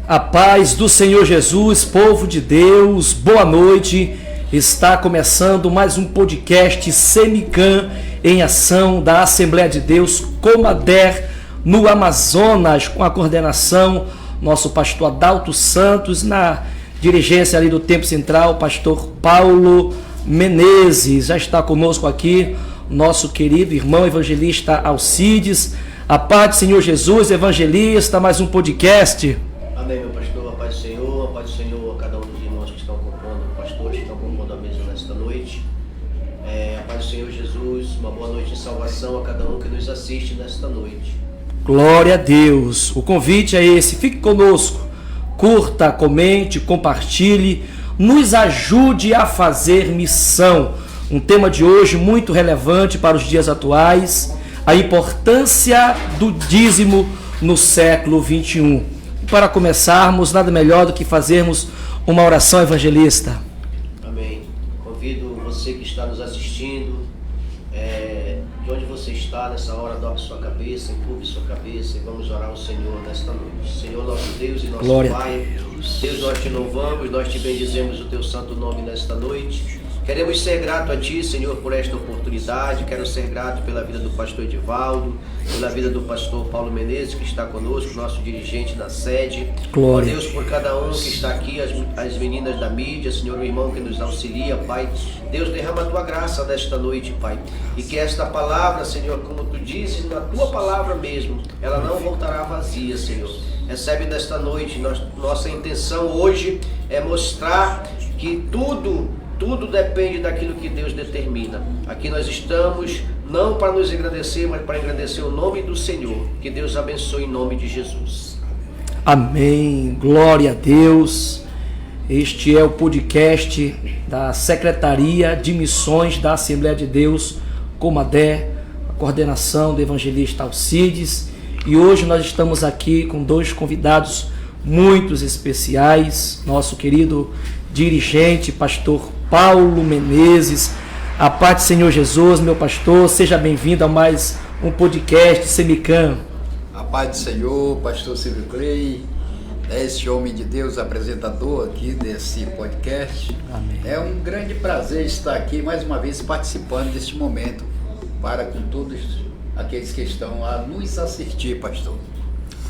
A paz do Senhor Jesus, povo de Deus, boa noite. Está começando mais um podcast Semican em ação da Assembleia de Deus Comader no Amazonas, com a coordenação nosso pastor Adalto Santos, na dirigência ali do Tempo Central, pastor Paulo Menezes. Já está conosco aqui nosso querido irmão evangelista Alcides. A paz do Senhor Jesus, evangelista, mais um podcast. Amém, meu pastor, a paz do Senhor a cada um dos irmãos que estão compondo, pastores que estão compondo a mesa nesta noite. A paz do Senhor Jesus, uma boa noite de salvação a cada um que nos assiste nesta noite. Glória a Deus. O convite é esse, fique conosco, curta, comente, compartilhe, nos ajude a fazer missão. Um tema de hoje muito relevante para os dias atuais, a importância do dízimo no século 21. Para começarmos, nada melhor do que fazermos uma oração evangelista. Amém. Convido você que está nos assistindo, de onde você está nessa hora, dobre sua cabeça, encurve sua cabeça e vamos orar ao Senhor nesta noite. Senhor, nosso Deus e nosso Glória Pai, Deus, nós te louvamos, nós te bendizemos o teu santo nome nesta noite. Queremos ser grato a Ti, Senhor, por esta oportunidade. Quero ser grato pela vida do pastor Edivaldo, pela vida do pastor Paulo Menezes, que está conosco, nosso dirigente da sede. Glória. Deus, por cada um que está aqui, as meninas da mídia, Senhor, o irmão que nos auxilia, Pai. Deus, derrama a Tua graça nesta noite, Pai. E que esta palavra, Senhor, como Tu dizes, na Tua palavra mesmo, ela não voltará vazia, Senhor. Recebe nesta noite, nossa intenção hoje é mostrar que tudo depende daquilo que Deus determina. Aqui nós estamos não para nos agradecer, mas para agradecer o nome do Senhor. Que Deus abençoe em nome de Jesus. Amém. Glória a Deus. Este é o podcast da Secretaria de Missões da Assembleia de Deus Comader, a coordenação do evangelista Alcides. E hoje nós estamos aqui com dois convidados muito especiais. Nosso querido dirigente, pastor Paulo Menezes. A paz do Senhor Jesus, meu pastor, seja bem-vindo a mais um podcast Semican. A paz do Senhor, pastor Silvio Clay, esse homem de Deus, apresentador aqui desse podcast. Amém. É um grande prazer estar aqui mais uma vez participando deste momento para com todos aqueles que estão a nos assistir, pastor.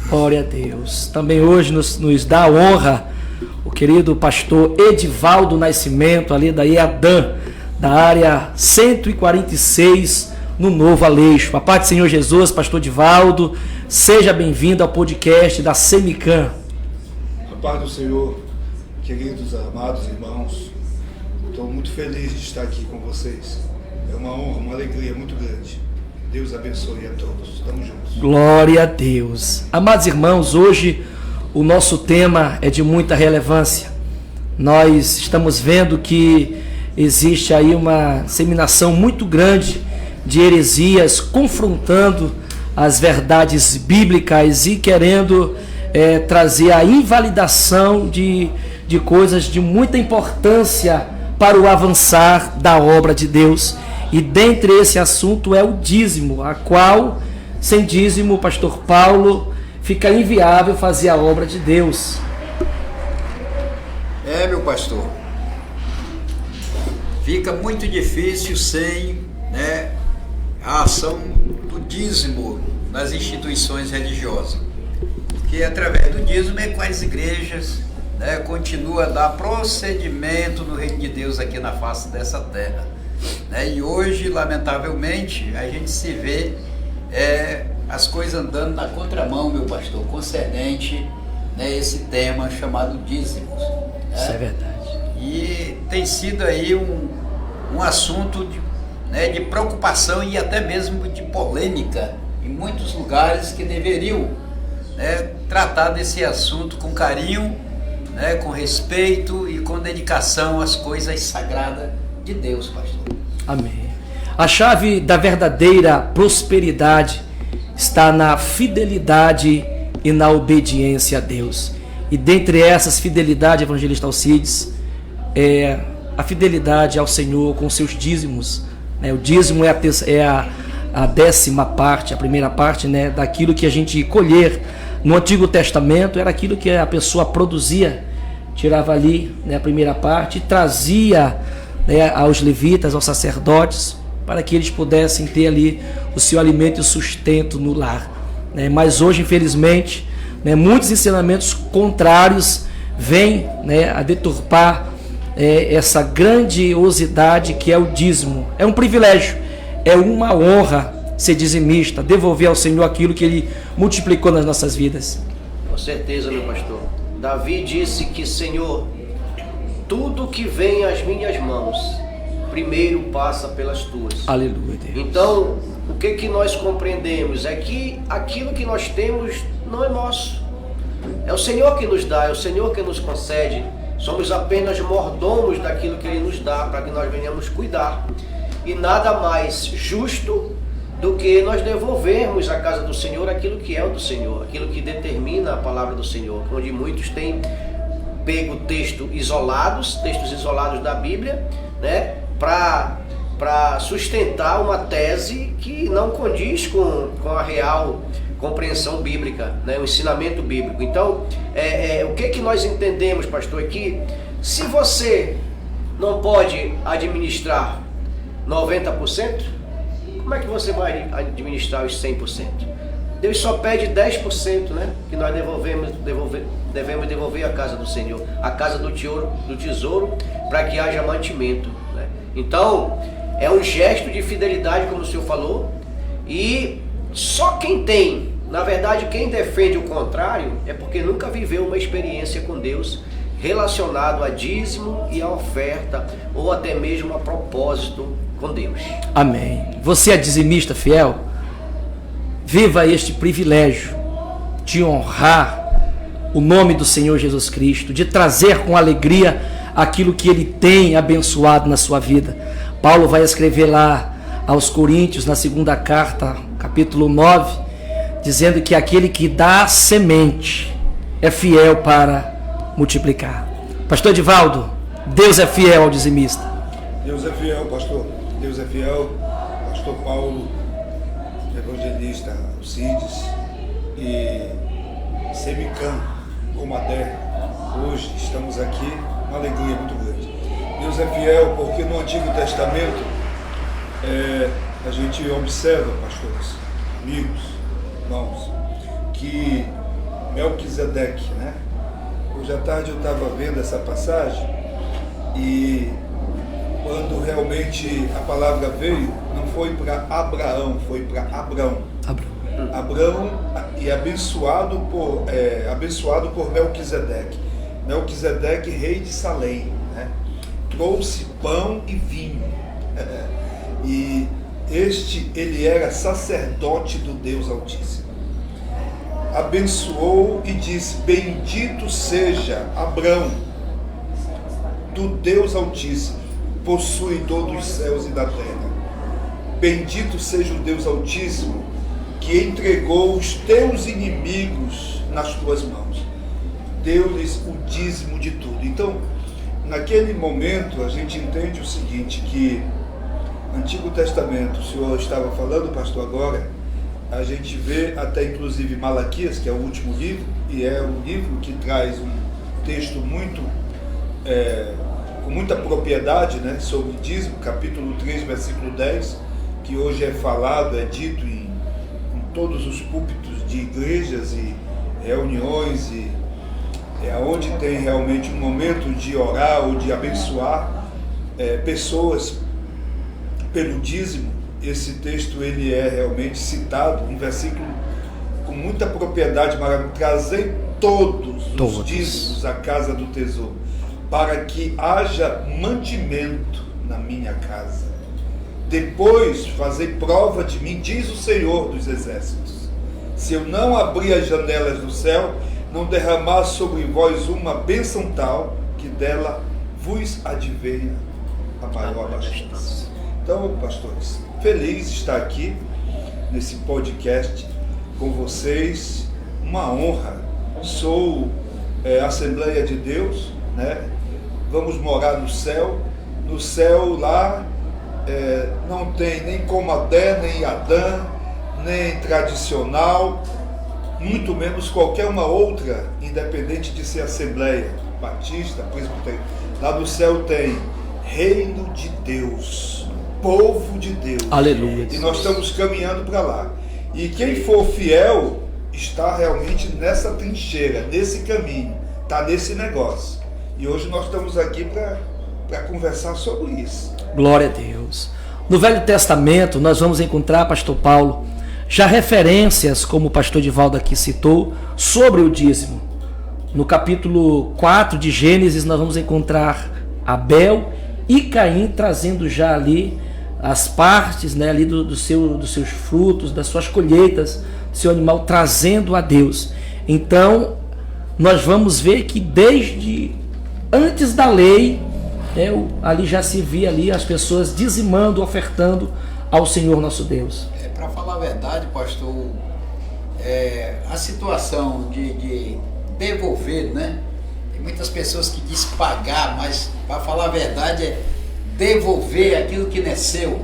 Glória a Deus. Também hoje nos dá a honra o querido pastor Edivaldo Nascimento, ali da IADAM, da área 146, no Novo Aleixo. A paz do Senhor Jesus, pastor Edivaldo, seja bem-vindo ao podcast da Semican. A paz do Senhor, queridos, amados irmãos, estou muito feliz de estar aqui com vocês. É uma honra, uma alegria muito grande. Deus abençoe a todos. Estamos juntos. Glória a Deus. Amados irmãos, hoje o nosso tema é de muita relevância. Nós estamos vendo que existe aí uma disseminação muito grande de heresias confrontando as verdades bíblicas e querendo trazer a invalidação de coisas de muita importância para o avançar da obra de Deus. E dentre esse assunto é o dízimo, a qual, sem dízimo, pastor Paulo, fica inviável fazer a obra de Deus. Meu pastor, fica muito difícil sem a ação do dízimo nas instituições religiosas, porque através do dízimo é que as igrejas continuam a dar procedimento no reino de Deus aqui na face dessa terra. E hoje, lamentavelmente, a gente se vê as coisas andando na contramão, meu pastor, concernente esse tema chamado dízimos. Isso é verdade. E tem sido aí um assunto de preocupação e até mesmo de polêmica em muitos lugares que deveriam tratar desse assunto com carinho, com respeito e com dedicação às coisas sagradas de Deus, pastor. Amém. A chave da verdadeira prosperidade está na fidelidade e na obediência a Deus. E dentre essas, fidelidade, evangelista Alcides, é a fidelidade ao Senhor com seus dízimos. O dízimo é a décima parte, a primeira parte, daquilo que a gente colher No Antigo Testamento era aquilo que a pessoa produzia, tirava ali, né, a primeira parte e trazia, né, aos levitas, aos sacerdotes, para que eles pudessem ter ali o seu alimento e o sustento no lar, né? Mas hoje, infelizmente, né, muitos ensinamentos contrários vêm, né, a deturpar essa grandiosidade que é o dízimo. É um privilégio, é uma honra ser dizimista, devolver ao Senhor aquilo que Ele multiplicou nas nossas vidas. Com certeza, meu pastor. Davi disse que, Senhor, tudo que vem às minhas mãos, primeiro passa pelas tuas. Aleluia, Deus. Então, o que nós compreendemos é que aquilo que nós temos não é nosso. É o Senhor que nos dá, é o Senhor que nos concede. Somos apenas mordomos daquilo que Ele nos dá, para que nós venhamos cuidar. E nada mais justo do que nós devolvermos à casa do Senhor aquilo que é o do Senhor, aquilo que determina a palavra do Senhor, onde muitos têm pego textos isolados da Bíblia, né, para sustentar uma tese que não condiz com a real compreensão bíblica, né, o ensinamento bíblico. Então, o que nós entendemos, pastor, é que se você não pode administrar 90%, como é que você vai administrar os 100%? Deus só pede 10%, né? Que nós devemos devolver à casa do Senhor, à casa do tesouro, para que haja mantimento, né? Então, é um gesto de fidelidade, como o senhor falou, e só quem tem, na verdade, quem defende o contrário, é porque nunca viveu uma experiência com Deus relacionado a dízimo e a oferta, ou até mesmo a propósito com Deus. Amém. Você é dizimista fiel? Viva este privilégio de honrar o nome do Senhor Jesus Cristo, de trazer com alegria aquilo que Ele tem abençoado na sua vida. Paulo vai escrever lá aos Coríntios, na segunda carta, capítulo 9, dizendo que aquele que dá semente é fiel para multiplicar. Pastor Edivaldo, Deus é fiel ao dizimista. Deus é fiel, pastor. Deus é fiel. Pastor Paulo, evangelista Alcides e Semicam, Comadé, hoje estamos aqui, uma alegria muito grande. Deus é fiel porque no Antigo Testamento a gente observa, pastores, amigos, irmãos, que Melquisedeque, né? Hoje à tarde eu estava vendo essa passagem e quando realmente a palavra veio, não foi para Abraão, foi para Abrão. Abrão e abençoado por Melquisedeque. Melquisedeque, rei de Salém, né? Trouxe pão e vinho. E ele era sacerdote do Deus Altíssimo. Abençoou e disse: bendito seja Abrão, do Deus Altíssimo, possuidor dos céus e da terra. Bendito seja o Deus Altíssimo, que entregou os teus inimigos nas tuas mãos. Deu-lhes o dízimo de tudo. Então, naquele momento, a gente entende o seguinte, que no Antigo Testamento, o senhor estava falando, pastor, agora, a gente vê até inclusive Malaquias, que é o último livro, e é um livro que traz um texto muito, com muita propriedade, né, sobre dízimo, capítulo 3, versículo 10, que hoje é falado, é dito em todos os púlpitos de igrejas e reuniões, e é onde tem realmente um momento de orar ou de abençoar pessoas pelo dízimo. Esse texto ele é realmente citado, um versículo com muita propriedade, maravilhosa: trazei todos os dízimos à casa do tesouro, para que haja mantimento na minha casa. Depois fazei prova de mim, diz o Senhor dos Exércitos, se eu não abrir as janelas do céu, não derramar sobre vós uma bênção tal, que dela vos advenha a maior abastança. Então, pastores, feliz de estar aqui nesse podcast com vocês, uma honra. Sou Assembleia de Deus, né? Vamos morar no céu lá não tem nem Comadé, nem Adã, nem tradicional, muito menos qualquer uma outra, independente de ser Assembleia, Batista, Presbiteriana. Lá no céu tem Reino de Deus, povo de Deus. Aleluia. E nós estamos caminhando para lá. E quem for fiel está realmente nessa trincheira, nesse caminho, está nesse negócio. E hoje nós estamos aqui para conversar sobre isso. Glória a Deus. No Velho Testamento nós vamos encontrar, pastor Paulo, já referências, como o pastor Divaldo aqui citou, sobre o dízimo. No capítulo 4 de Gênesis nós vamos encontrar Abel e Caim trazendo já ali as partes, né, ali dos seus frutos, das suas colheitas, do seu animal, trazendo a Deus. Então nós vamos ver que desde antes da lei, ali já se via ali as pessoas dizimando, ofertando ao Senhor nosso Deus. Para falar a verdade, pastor, a situação de devolver, né? Tem muitas pessoas que dizem pagar, mas para falar a verdade é devolver aquilo que não é seu,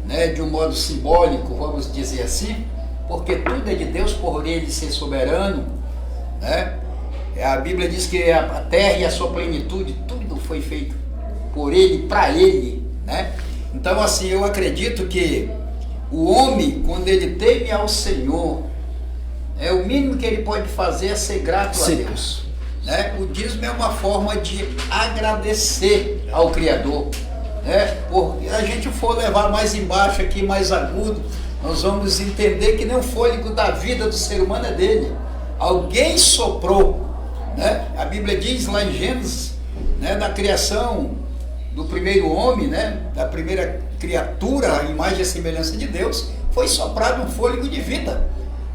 né? De um modo simbólico, vamos dizer assim, porque tudo é de Deus, por ele ser soberano, né? A Bíblia diz que a terra e a sua plenitude, tudo foi feito por ele, para ele, né? Então, assim, eu acredito que o homem, quando ele teme ao Senhor, o mínimo que ele pode fazer é ser grato a Deus, né? O dízimo é uma forma de agradecer ao Criador, né? Porque a gente for levar mais embaixo aqui, mais agudo, nós vamos entender que nem o fôlego da vida do ser humano é dele. Alguém soprou, né? A Bíblia diz lá em Gênesis, né, da criação do primeiro homem, né, da primeira criatura, a imagem e a semelhança de Deus, foi soprado um fôlego de vida,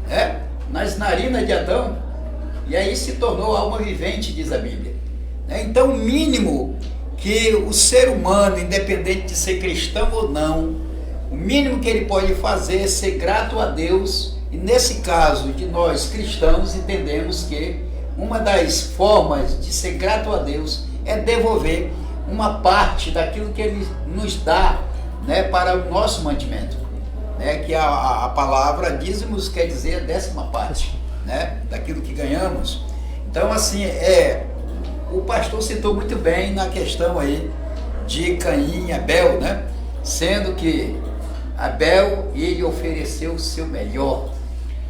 né, nas narinas de Adão, e aí se tornou alma vivente, diz a Bíblia, né? Então o mínimo que o ser humano, independente de ser cristão ou não, o mínimo que ele pode fazer é ser grato a Deus. E nesse caso de nós cristãos, entendemos que uma das formas de ser grato a Deus é devolver uma parte daquilo que Ele nos dá, né, para o nosso mantimento, né, que a palavra dízimos quer dizer a 10ª parte, né, daquilo que ganhamos. Então, assim, o pastor citou muito bem na questão aí de Caim e Abel, né, sendo que Abel, ele ofereceu o seu melhor,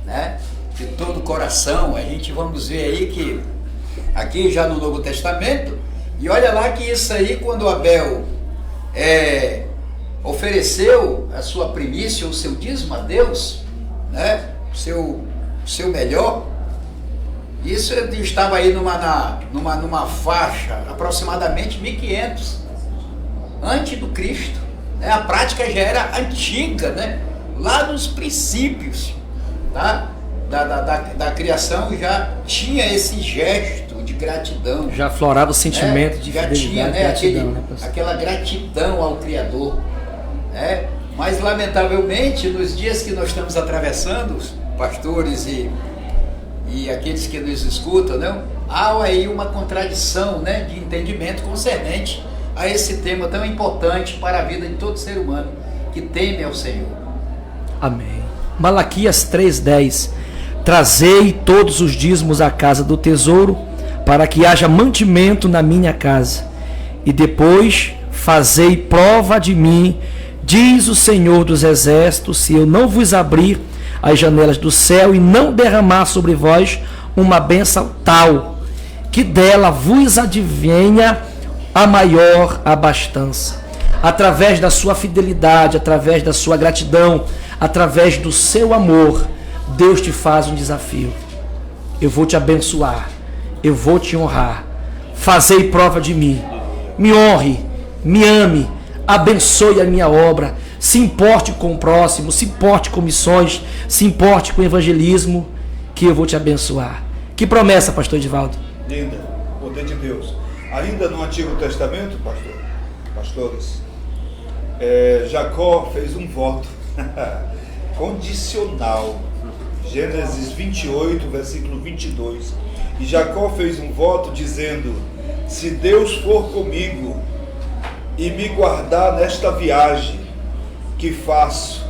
né, de todo o coração. A gente vamos ver aí que aqui já no Novo Testamento, e olha lá que isso aí, quando Abel ofereceu a sua primícia, o seu dízimo a Deus, né, o seu melhor, isso estava aí numa faixa aproximadamente 1500 antes do Cristo, né? A prática já era antiga, né? Lá nos princípios, tá? da criação já tinha esse gesto de gratidão. Já aflorava o sentimento de já fidelidade, tinha, né, gratidão, aquela gratidão ao Criador, né? Mas lamentavelmente nos dias que nós estamos atravessando, os pastores e aqueles que nos escutam, né, há aí uma contradição, né, de entendimento concernente a esse tema tão importante para a vida de todo ser humano que teme ao Senhor. Amém. Malaquias 3:10: Trazei todos os dízimos à casa do tesouro, para que haja mantimento na minha casa, e depois fazei prova de mim, diz o Senhor dos Exércitos, se eu não vos abrir as janelas do céu e não derramar sobre vós uma bênção tal, que dela vos advenha a maior abastança. Através da sua fidelidade, através da sua gratidão, através do seu amor, Deus te faz um desafio. Eu vou te abençoar, eu vou te honrar. Fazei prova de mim, me honre, me ame, abençoe a minha obra, se importe com o próximo, se importe com missões, se importe com evangelismo, que eu vou te abençoar. Que promessa, pastor Divaldo. Linda, poder de Deus. Ainda no Antigo Testamento, pastores, Jacó fez um voto condicional. Gênesis 28, versículo 22. E Jacó fez um voto dizendo: se Deus for comigo e me guardar nesta viagem que faço,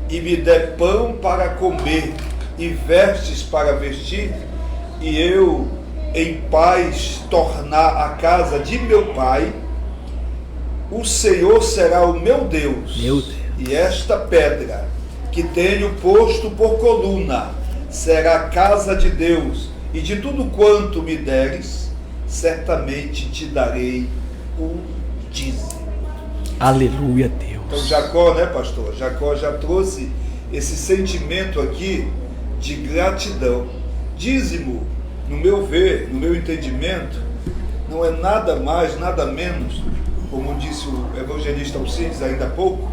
e me der pão para comer e vestes para vestir, e eu em paz tornar a casa de meu pai, o Senhor será o meu Deus. E esta pedra que tenho posto por coluna será a casa de Deus, e de tudo quanto me deres, certamente te darei o dízimo. Aleluia, Deus. Então Jacó, né, pastor? Jacó já trouxe esse sentimento aqui de gratidão. Dízimo, no meu ver, no meu entendimento, não é nada mais, nada menos, como disse o evangelista Alcides ainda há pouco,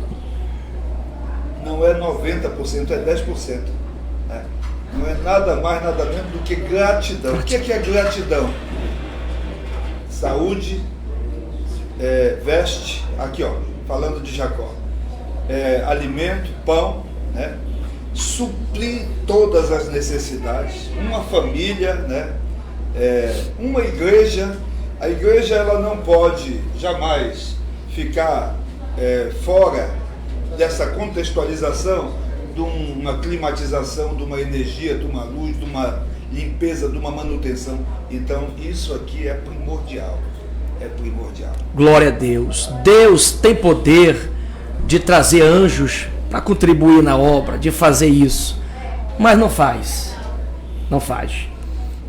não é 90%, é 10%. Né? Não é nada mais, nada menos do que gratidão. O que é gratidão? Saúde, veste, aqui ó, falando de Jacó, alimento, pão, né? Suprir todas as necessidades, uma família, né? Uma igreja. A igreja ela não pode jamais ficar fora dessa contextualização de uma climatização, de uma energia, de uma luz, de uma limpeza, de uma manutenção. Então isso aqui é primordial. É primordial. Glória a Deus. Deus tem poder de trazer anjos para contribuir na obra, de fazer isso, mas não faz. Não faz.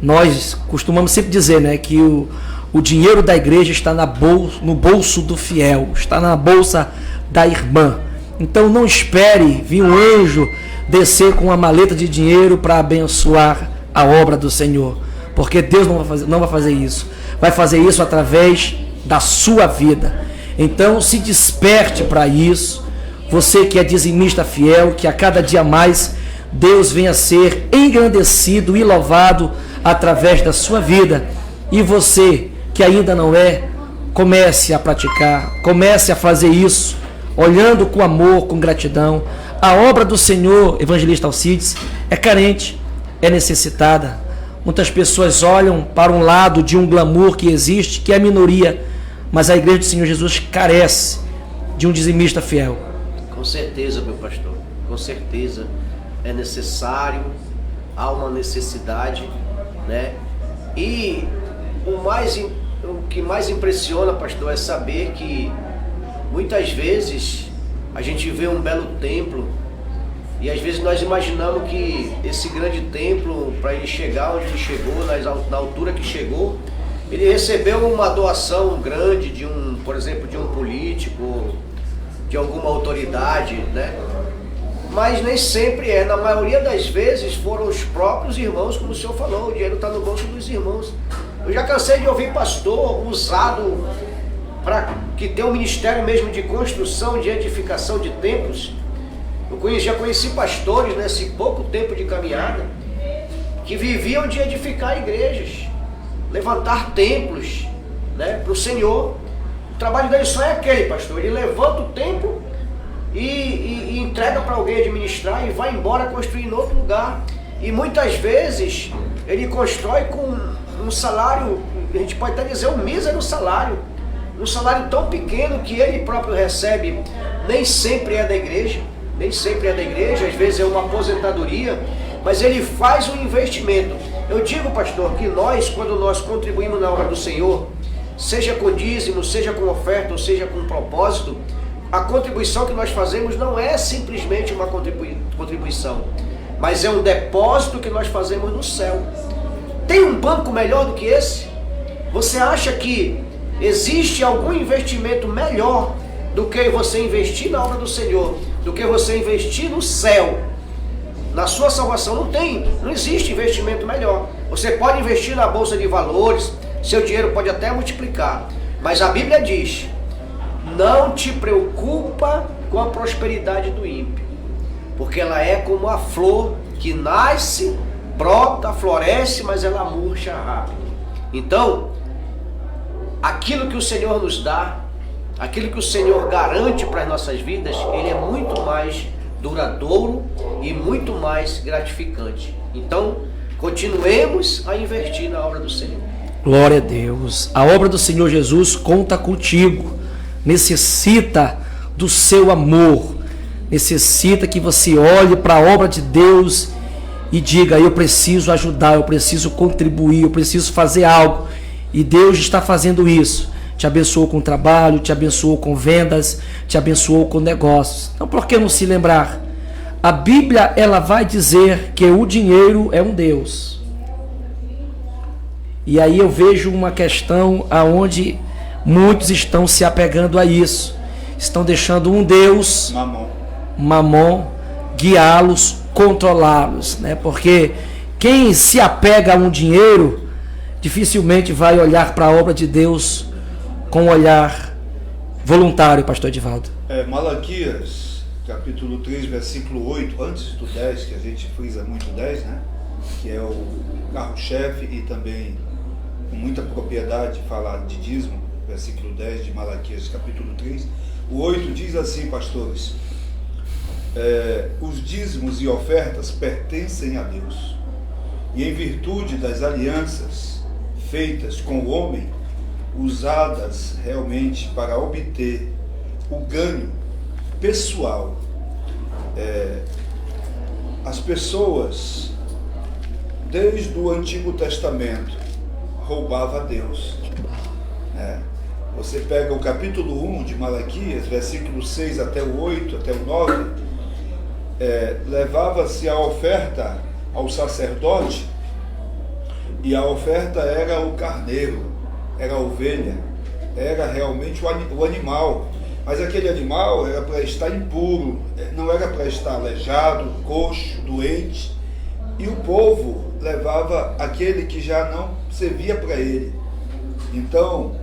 Nós costumamos sempre dizer, né, que o dinheiro da igreja está no bolso do fiel, está na bolsa da irmã. Então não espere vir um anjo descer com uma maleta de dinheiro para abençoar a obra do Senhor, porque Deus não vai fazer isso. Vai fazer isso através da sua vida. Então se desperte para isso. Você que é dizimista fiel, que a cada dia mais Deus venha ser engrandecido e louvado através da sua vida. E você que ainda não é, comece a praticar, comece a fazer isso, olhando com amor, com gratidão. A obra do Senhor, evangelista Alcides, é carente, é necessitada. Muitas pessoas olham para um lado de um glamour que existe, que é a minoria, mas a igreja do Senhor Jesus carece de um dizimista fiel. Com certeza, meu pastor, com certeza é necessário, há uma necessidade, né? E o que mais impressiona, pastor, é saber que muitas vezes a gente vê um belo templo e às vezes nós imaginamos que esse grande templo, para ele chegar onde ele chegou, na altura que chegou, ele recebeu uma doação grande de por exemplo, de um político, de alguma autoridade, né? Mas nem sempre na maioria das vezes foram os próprios irmãos, como o senhor falou, o dinheiro está no bolso dos irmãos. Eu já cansei de ouvir pastor usado para que tem um ministério mesmo de construção, de edificação de templos. Já conheci pastores nesse pouco tempo de caminhada que viviam de edificar igrejas, levantar templos, né, para o Senhor. O trabalho dele só é aquele, pastor. Ele levanta o templo e entrega para alguém administrar e vai embora construir em outro lugar. E muitas vezes ele constrói com um salário, a gente pode até dizer um mísero salário, um salário tão pequeno que ele próprio recebe, nem sempre é da igreja, às vezes é uma aposentadoria, mas ele faz um investimento. Eu digo, pastor, que quando nós contribuímos na obra do Senhor, seja com dízimo, seja com oferta, ou seja com propósito, a contribuição que nós fazemos não é simplesmente uma contribuição, mas é um depósito que nós fazemos no céu. Tem um banco melhor do que esse? Você acha que existe algum investimento melhor do que você investir na obra do Senhor, do que você investir no céu, na sua salvação? Não existe investimento melhor. Você pode investir na bolsa de valores, seu dinheiro pode até multiplicar, mas a Bíblia diz: não te preocupa com a prosperidade do ímpio, porque ela é como a flor que nasce, brota, floresce, mas ela murcha rápido. Então, aquilo que o Senhor nos dá, aquilo que o Senhor garante para as nossas vidas, ele é muito mais duradouro e muito mais gratificante. Então, continuemos a investir na obra do Senhor. Glória a Deus. A obra do Senhor Jesus conta contigo. Necessita do seu amor. Necessita que você olhe para a obra de Deus e diga: eu preciso ajudar, eu preciso contribuir, eu preciso fazer algo. E Deus está fazendo isso. Te abençoou com trabalho, te abençoou com vendas, te abençoou com negócios. Então, por que não se lembrar? A Bíblia, ela vai dizer que o dinheiro é um Deus. E aí eu vejo uma questão aonde muitos estão se apegando a isso. Estão deixando um Deus, Mamon, guiá-los, controlá-los, né? Porque quem se apega a um dinheiro dificilmente vai olhar para a obra de Deus com um olhar voluntário, pastor Edivaldo. Malaquias, capítulo 3, versículo 8, antes do 10, que a gente frisa muito 10, né? Que é o carro-chefe e também com muita propriedade falar de dízimo, versículo 10 de Malaquias, capítulo 3. O 8 diz assim, pastores: os dízimos e ofertas pertencem a Deus, e em virtude das alianças feitas com o homem, usadas realmente para obter o ganho pessoal, as pessoas, desde o Antigo Testamento, roubavam a Deus. Você pega o capítulo 1 de Malaquias, versículo 6 até o 8, até o 9, levava-se a oferta ao sacerdote, e a oferta era o carneiro, era a ovelha, era realmente o animal, mas aquele animal era para estar impuro, não era para estar aleijado, coxo, doente, e o povo levava aquele que já não servia para ele. Então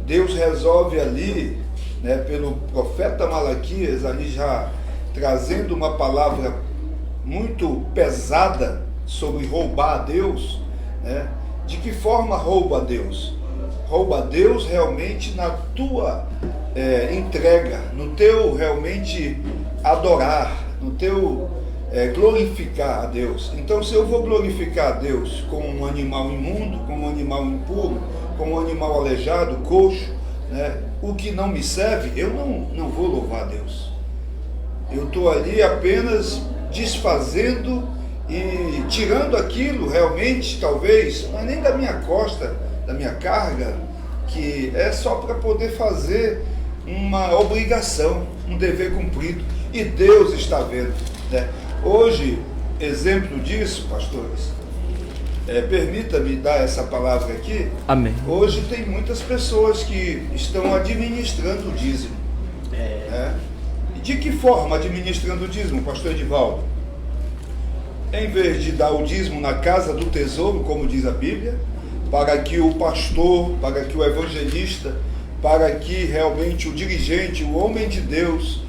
Deus resolve ali, né, pelo profeta Malaquias, ali já trazendo uma palavra muito pesada sobre roubar a Deus, né? De que forma rouba a Deus? Rouba a Deus realmente na tua entrega, no teu realmente adorar, no teu glorificar a Deus. Então, se eu vou glorificar a Deus como um animal imundo, como um animal impuro, como um animal aleijado, coxo, né, o que não me serve, eu não vou louvar a Deus. Eu estou ali apenas desfazendo e tirando aquilo realmente, talvez, não é nem da minha costa, da minha carga, que é só para poder fazer uma obrigação, um dever cumprido. E Deus está vendo, né? Hoje, exemplo disso, pastores, permita-me dar essa palavra aqui. Amém. Hoje tem muitas pessoas que estão administrando o dízimo. De que forma administrando o dízimo, pastor Edivaldo? Em vez de dar o dízimo na casa do tesouro, como diz a Bíblia, para que o pastor, para que o evangelista, para que realmente o dirigente, o homem de Deus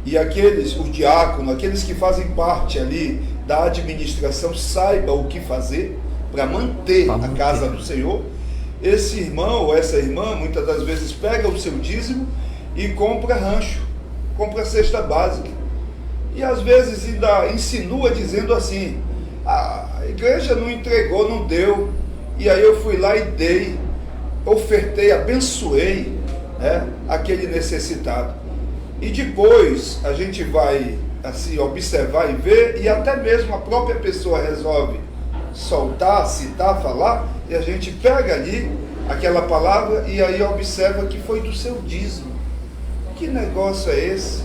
e aqueles, o diácono, aqueles que fazem parte ali da administração, saiba o que fazer para manter a casa do Senhor. Esse irmão ou essa irmã, muitas das vezes, pega o seu dízimo e compra rancho, compra cesta básica. E às vezes ainda insinua dizendo assim: a igreja não entregou, não deu, e aí eu fui lá e dei, ofertei, abençoei, né, aquele necessitado. E depois a gente vai assim observar e ver, e até mesmo a própria pessoa resolve soltar, citar, falar, e a gente pega ali aquela palavra e aí observa que foi do seu dízimo. Que negócio é esse?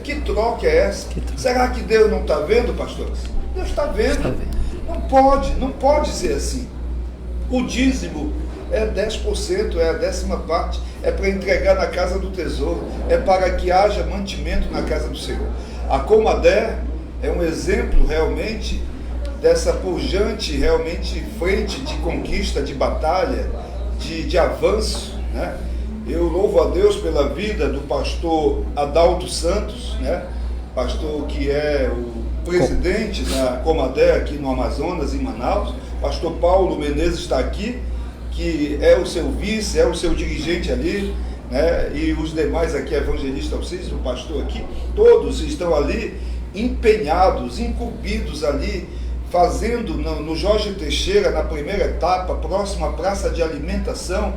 Que troca é essa? Será que Deus não está vendo, pastores? Deus está vendo. Não pode ser assim. O dízimo é 10%, é a 10ª parte, é para entregar na casa do tesouro, é para que haja mantimento na casa do Senhor. A Comadé é um exemplo realmente dessa pujante realmente frente de conquista, de batalha, de avanço, né? Eu louvo a Deus pela vida do pastor Adalto Santos, né? Pastor que é o presidente da Comadé aqui no Amazonas, em Manaus. Pastor Paulo Menezes está aqui, que é o seu vice, é o seu dirigente ali, né? E os demais aqui, evangelista Alcides, o pastor aqui, todos estão ali empenhados, incumbidos ali, fazendo no Jorge Teixeira, na primeira etapa, próxima à praça de alimentação,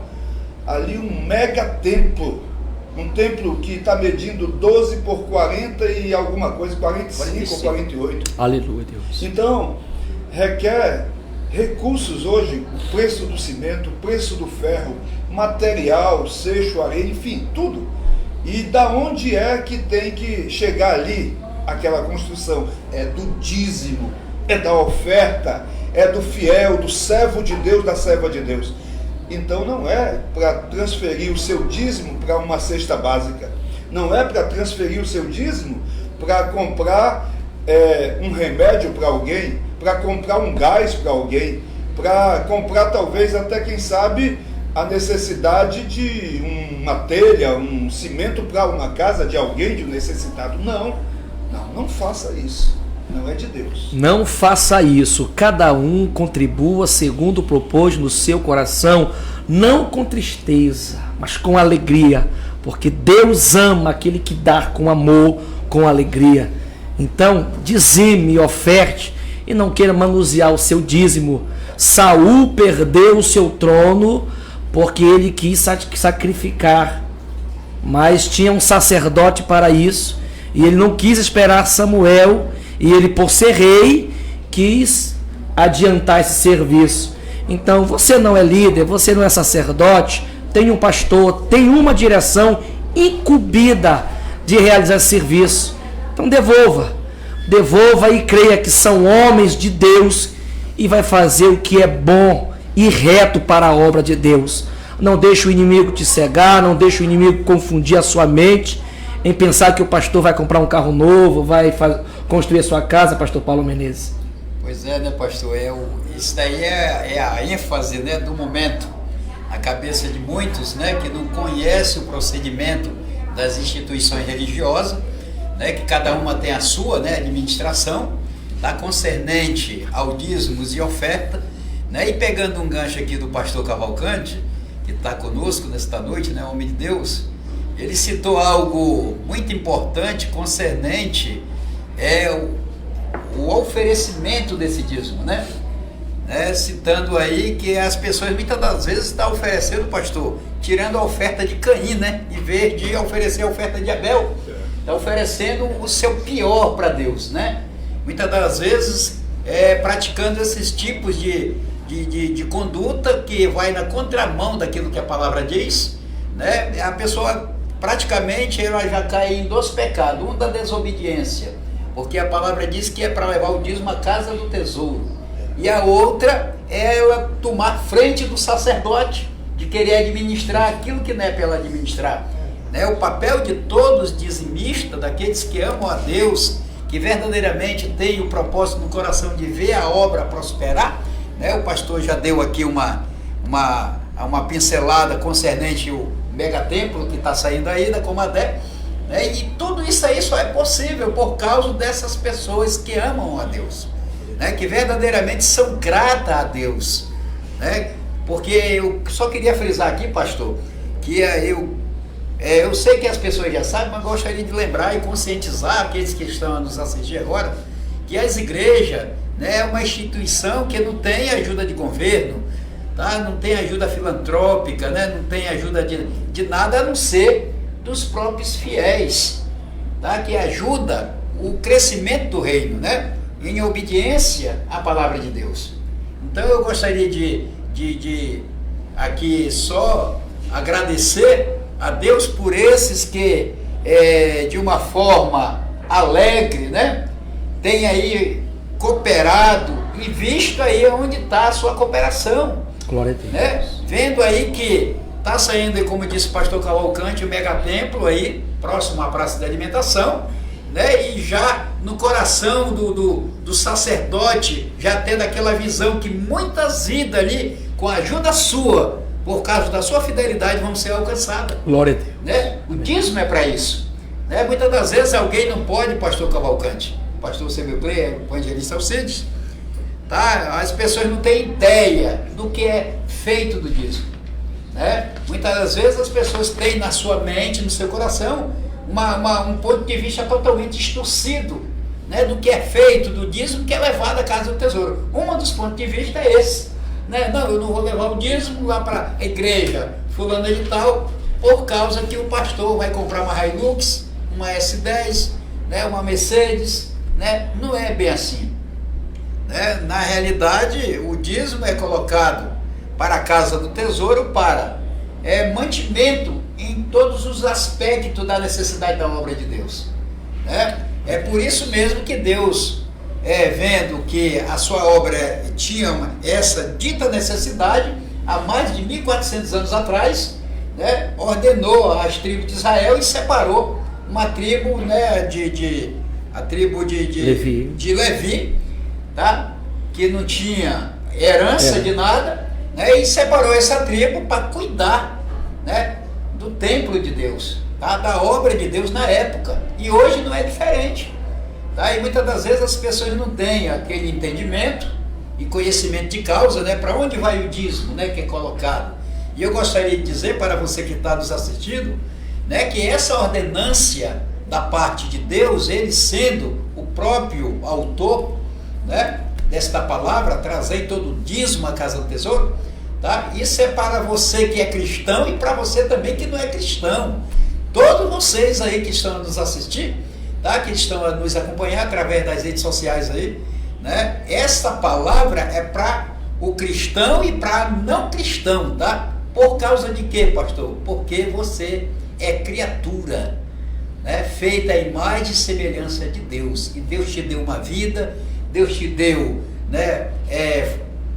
ali um mega templo, Um templo que está medindo 12 por 40 e alguma coisa, 45 ou 48. Aleluia, Deus. Então, requer recursos hoje, o preço do cimento, o preço do ferro, material, seixo, areia, enfim, tudo. E da onde é que tem que chegar ali aquela construção? É do dízimo, é da oferta, é do fiel, do servo de Deus, da serva de Deus. Então não é para transferir o seu dízimo para uma cesta básica, não é para transferir o seu dízimo para comprar um remédio para alguém, para comprar um gás para alguém, para comprar talvez até, quem sabe, a necessidade de uma telha, um cimento para uma casa de alguém, de um necessitado. Não faça isso. Não é de Deus. Não faça isso. Cada um contribua segundo propôs no seu coração, não com tristeza, mas com alegria, porque Deus ama aquele que dá com amor, com alegria. Então, dizime, oferte, e não queira manusear o seu dízimo. Saul perdeu o seu trono porque ele quis sacrificar, mas tinha um sacerdote para isso, e ele não quis esperar Samuel, e ele, por ser rei, quis adiantar esse serviço. Então, você não é líder, você não é sacerdote, tem um pastor, tem uma direção incumbida de realizar esse serviço. Então, devolva e creia que são homens de Deus e vai fazer o que é bom e reto para a obra de Deus. Não deixe o inimigo te cegar, não deixe o inimigo confundir a sua mente em pensar que o pastor vai comprar um carro novo, vai construir a sua casa, pastor Paulo Menezes. Pois é, né, pastor? Isso daí é a ênfase, né, do momento. A cabeça de muitos, né, que não conhece o procedimento das instituições religiosas, né, que cada uma tem a sua, né, administração, tá, concernente ao dízimos e oferta, né, e pegando um gancho aqui do pastor Cavalcante, que está conosco nesta noite, né, homem de Deus, ele citou algo muito importante concernente o oferecimento desse dízimo, né? Citando aí que as pessoas muitas das vezes estão oferecendo, pastor, tirando a oferta de Caim, né? Em vez de oferecer a oferta de Abel, está oferecendo o seu pior para Deus, né? Muitas das vezes praticando esses tipos de conduta que vai na contramão daquilo que a palavra diz, né? A pessoa praticamente ela já cai em dois pecados, um da desobediência, porque a palavra diz que é para levar o dízimo à casa do tesouro, e a outra é ela tomar frente do sacerdote, de querer administrar aquilo que não é para ela administrar, né? O papel de todos os dizimistas, daqueles que amam a Deus, que verdadeiramente tem o propósito no coração de ver a obra prosperar, né? O pastor já deu aqui uma pincelada concernente o megatemplo que está saindo aí da Comadé, né? E tudo isso aí só é possível por causa dessas pessoas que amam a Deus, né? Que verdadeiramente são gratas a Deus, né? Porque eu só queria frisar aqui, pastor, que eu sei que as pessoas já sabem, mas gostaria de lembrar e conscientizar aqueles que estão a nos assistir agora, que as igrejas, né, é uma instituição que não tem ajuda de governo, tá? Não tem ajuda filantrópica, né? Não tem ajuda de nada a não ser dos próprios fiéis, tá? Que ajuda o crescimento do reino, né? Em obediência à palavra de Deus. Então eu gostaria de aqui só agradecer a Deus por esses que de uma forma alegre, né, tem aí cooperado e visto aí onde está a sua cooperação. Glória a Deus. Né? Vendo aí que está saindo, como disse o pastor Cavalcante, o megatemplo aí, próximo à praça de alimentação, né? E já no coração do sacerdote, já tendo aquela visão que muitas vidas ali, com a ajuda sua, por causa da sua fidelidade, vão ser alcançadas. Glória a Deus. Né? O dízimo é para isso. Né? Muitas das vezes alguém não pode, pastor Cavalcante, pastor Semiclé, o evangelista Alcides, tá? As pessoas não têm ideia do que é feito do dízimo, né? Muitas das vezes as pessoas têm na sua mente, no seu coração, um ponto de vista totalmente distorcido, né? Do que é feito do dízimo, que é levado à casa do tesouro. Um dos pontos de vista é esse, né? Não, eu não vou levar o dízimo lá para a igreja fulana de tal, por causa que o pastor vai comprar uma Hilux, uma S10, né, uma Mercedes, né? Não é bem assim, né? Na realidade, o dízimo é colocado para a casa do tesouro para mantimento em todos os aspectos da necessidade da obra de Deus, né? É por isso mesmo que Deus, vendo que a sua obra tinha essa dita necessidade, há mais de 1400 anos atrás, né, ordenou às tribos de Israel e separou uma tribo, né, a tribo de Levi, tá? Que não tinha herança de nada, né, e separou essa tribo para cuidar, né, do templo de Deus, tá? Da obra de Deus na época. E hoje não é diferente, tá? E muitas das vezes as pessoas não têm aquele entendimento e conhecimento de causa, né, para onde vai o dízimo, né, que é colocado. E eu gostaria de dizer para você que está nos assistindo, né, que essa ordenância da parte de Deus, ele sendo o próprio autor, né, desta palavra, trazer todo o dízimo à casa do tesouro, tá? Isso é para você que é cristão e para você também que não é cristão. Todos vocês aí que estão a nos assistir, tá? Que estão a nos acompanhar através das redes sociais aí, né? Essa palavra é para o cristão e para não cristão, tá? Por causa de quê, pastor? Porque você é criatura, né? Feita à imagem e semelhança de Deus. E Deus te deu uma vida, Deus te deu, né,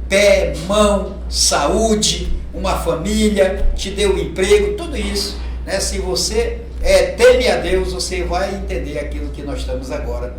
pé, mão, saúde, uma família, te deu um emprego, tudo isso, né? Se você teme a Deus, você vai entender aquilo que nós estamos agora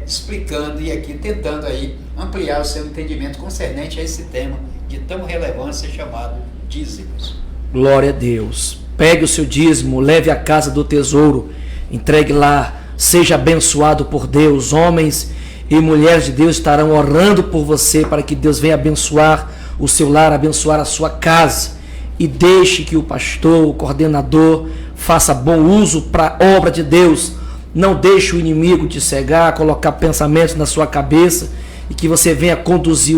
explicando e aqui tentando aí ampliar o seu entendimento concernente a esse tema de tão relevância chamado dízimos. Glória a Deus. Pegue o seu dízimo, leve à casa do tesouro, entregue lá, seja abençoado por Deus. Homens e mulheres de Deus estarão orando por você para que Deus venha abençoar o seu lar, abençoar a sua casa. E deixe que o pastor, o coordenador, faça bom uso para a obra de Deus. Não deixe o inimigo te cegar, colocar pensamentos na sua cabeça e que você venha conduzir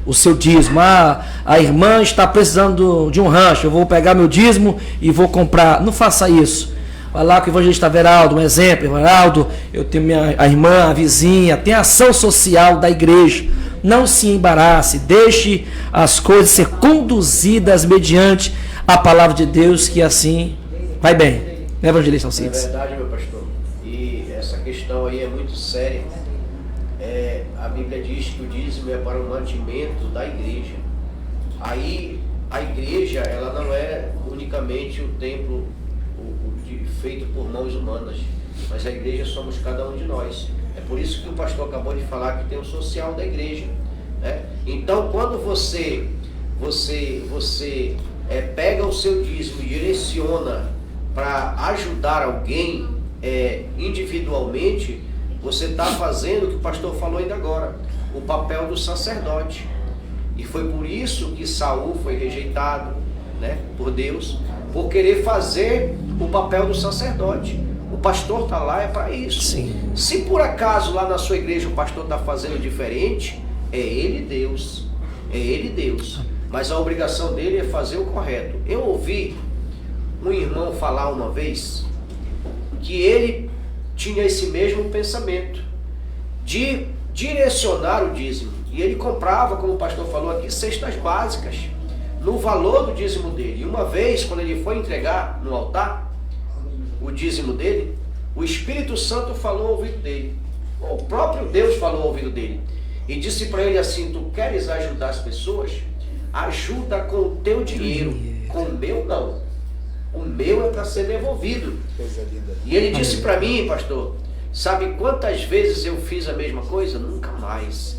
o seu dízimo. A irmã está precisando de um rancho, eu vou pegar meu dízimo e vou comprar. Não faça isso. Vai lá com o evangelista Veraldo, um exemplo. Veraldo, eu tenho a irmã, a vizinha, tem a ação social da igreja. Não se embarace, deixe as coisas ser conduzidas mediante a palavra de Deus, que assim vai bem. Né, evangelista Alcides? É verdade, meu pastor. E essa questão aí é muito séria. A Bíblia diz que o dízimo é para o mantimento da igreja. Aí a igreja, ela não é unicamente o templo feito por mãos humanas, mas a igreja somos cada um de nós. É por isso que o pastor acabou de falar que tem o social da igreja, né? Então, quando você pega o seu dízimo e direciona para ajudar alguém individualmente, você está fazendo o que o pastor falou ainda agora, o papel do sacerdote. E foi por isso que Saul foi rejeitado, né, por Deus, por querer fazer o papel do sacerdote. O pastor está lá para isso. Sim. Se por acaso lá na sua igreja o pastor está fazendo diferente, é ele Deus. É ele Deus. Mas a obrigação dele é fazer o correto. Eu ouvi um irmão falar uma vez que ele tinha esse mesmo pensamento de direcionar o dízimo. E ele comprava, como o pastor falou aqui, cestas básicas no valor do dízimo dele. E uma vez, quando ele foi entregar no altar o dízimo dele, o Espírito Santo falou ao ouvido dele. O próprio Deus falou ao ouvido dele. E disse para ele assim: tu queres ajudar as pessoas? Ajuda com o teu dinheiro. Com o meu não. O meu é para ser devolvido. E ele disse para mim, pastor, sabe quantas vezes eu fiz a mesma coisa? Nunca mais.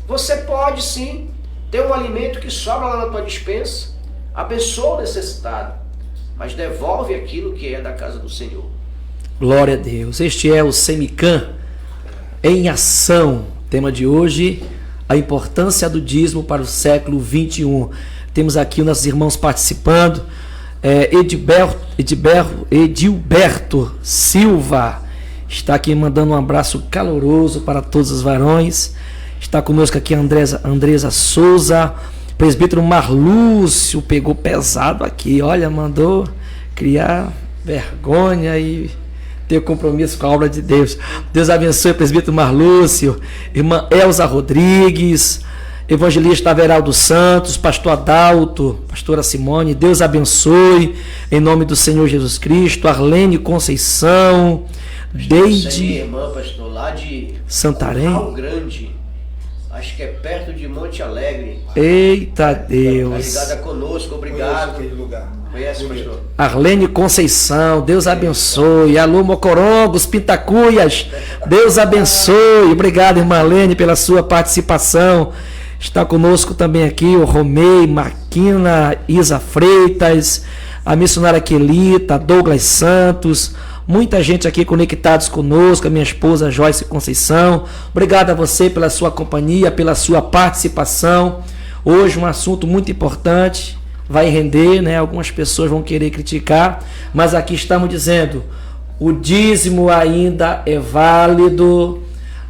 Você pode sim ter um alimento que sobra lá na tua despensa, abençoa o necessitado, mas devolve aquilo que é da casa do Senhor. Glória a Deus. Este é o Semicam em ação. Tema de hoje, a importância do dízimo para o século 21. Temos aqui os nossos irmãos participando. Edilberto Silva está aqui mandando um abraço caloroso para todos os varões. Está conosco aqui a Andresa Souza. Presbítero Marlúcio pegou pesado aqui, olha, mandou criar vergonha e ter compromisso com a obra de Deus. Deus abençoe o presbítero Marlúcio, irmã Elza Rodrigues, evangelista Averaldo Santos, pastor Adalto, pastora Simone. Deus abençoe, em nome do Senhor Jesus Cristo. Arlene Conceição, Deide, irmã, pastor, lá de Santarém, Curral Grande, acho que é perto de Monte Alegre. Eita Tá Deus. ligada conosco, obrigado. Aquele lugar. Conhece, pastor? Arlene Conceição, Deus abençoe. Alô, Mocorongos, Pintacuias, Deus abençoe. Obrigado, irmã Arlene, pela sua participação. Está conosco também aqui o Romei, Maquina, Isa Freitas, a missionária Quelita, Douglas Santos, muita gente aqui conectados conosco, a minha esposa Joyce Conceição. Obrigado a você pela sua companhia, pela sua participação. Hoje um assunto muito importante, vai render, né? Algumas pessoas vão querer criticar, mas aqui estamos dizendo, o dízimo ainda é válido,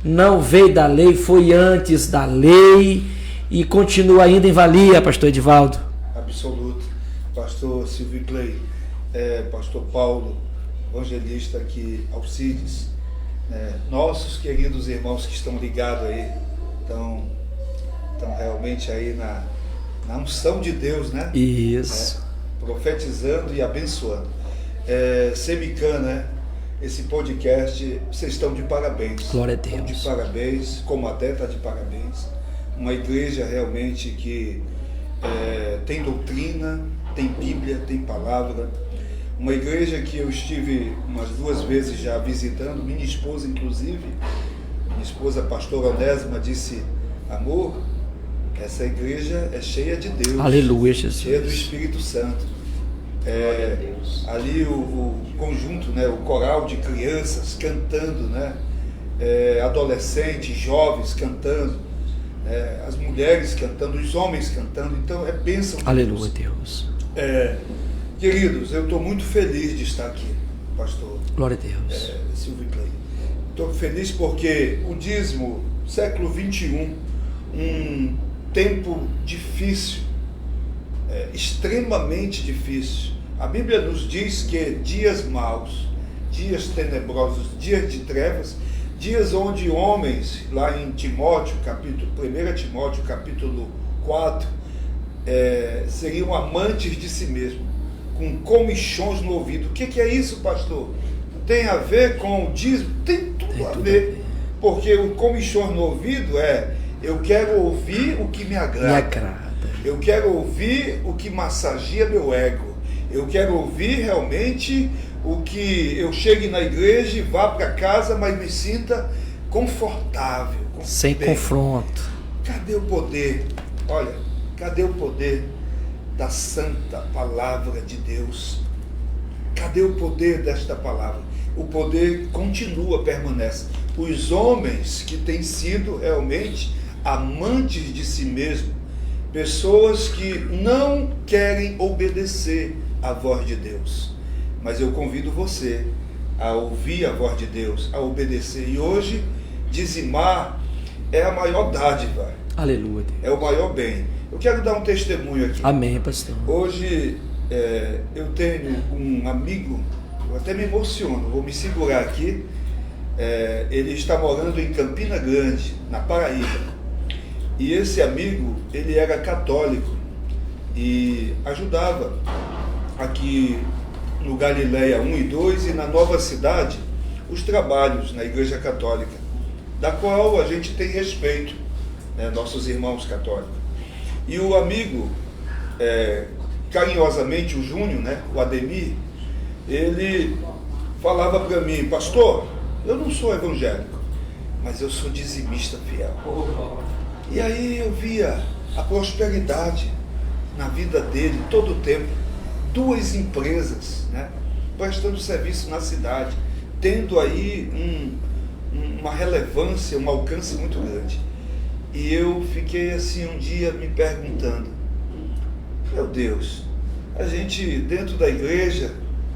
não veio da lei, foi antes da lei e continua ainda em valia, pastor Edivaldo. Absoluto. Pastor Silvio Clay, pastor Paulo, evangelista aqui, Alcides, nossos queridos irmãos que estão ligados aí, estão realmente aí na unção de Deus, né? Isso. Profetizando e abençoando. Semican, né? Esse podcast, vocês estão de parabéns. Glória a Deus. Estão de parabéns, como até está de parabéns. Uma igreja realmente que tem doutrina, tem Bíblia, tem palavra. Uma igreja que eu estive umas 2 vezes já visitando, minha esposa inclusive, minha esposa, a pastora Onésima, disse, amor, essa igreja é cheia de Deus. Aleluia, Jesus. Cheia do Espírito Santo. Ali o conjunto, né, o coral de crianças cantando, né, adolescentes, jovens cantando, as mulheres cantando, os homens cantando. Então é bênção. Aleluia, Deus. Queridos, eu estou muito feliz de estar aqui, pastor. Glória a Deus. Silvio Clay. Estou feliz porque o dízimo, século 21, um tempo difícil, extremamente difícil. A Bíblia nos diz que dias maus, dias tenebrosos, dias de trevas, dias onde homens, lá em Timóteo, 1 Timóteo capítulo 4, seriam amantes de si mesmo, com comichões no ouvido. O que é isso, pastor? Tem a ver com o dízimo? Tem tudo a ver, porque o comichões no ouvido eu quero ouvir o que me agrada. Eu quero ouvir o que massageia meu ego. Eu quero ouvir realmente o que eu chegue na igreja e vá para casa, mas me sinta confortável. Sem confronto. Cadê o poder? Olha, cadê o poder da santa palavra de Deus? Cadê o poder desta palavra? O poder continua, permanece. Os homens que têm sido realmente amantes de si mesmo, pessoas que não querem obedecer à voz de Deus. Mas eu convido você a ouvir a voz de Deus, a obedecer. E hoje, dizimar é a maior dádiva. Aleluia, Deus. É o maior bem. Eu quero dar um testemunho aqui. Amém, pastor. Hoje eu tenho um amigo, eu até me emociono, vou me segurar aqui. Ele está morando em Campina Grande, na Paraíba. E esse amigo, ele era católico e ajudava aqui no Galileia 1 e 2 e na Nova Cidade os trabalhos na Igreja Católica, da qual a gente tem respeito, né, nossos irmãos católicos. E o amigo, carinhosamente o Júnior, né, o Ademir, ele falava para mim, pastor, eu não sou evangélico, mas eu sou dizimista fiel. E aí eu via a prosperidade na vida dele todo o tempo. 2 empresas, né, prestando serviço na cidade, tendo aí uma relevância, um alcance muito grande. E eu fiquei assim um dia me perguntando, meu Deus, a gente dentro da igreja,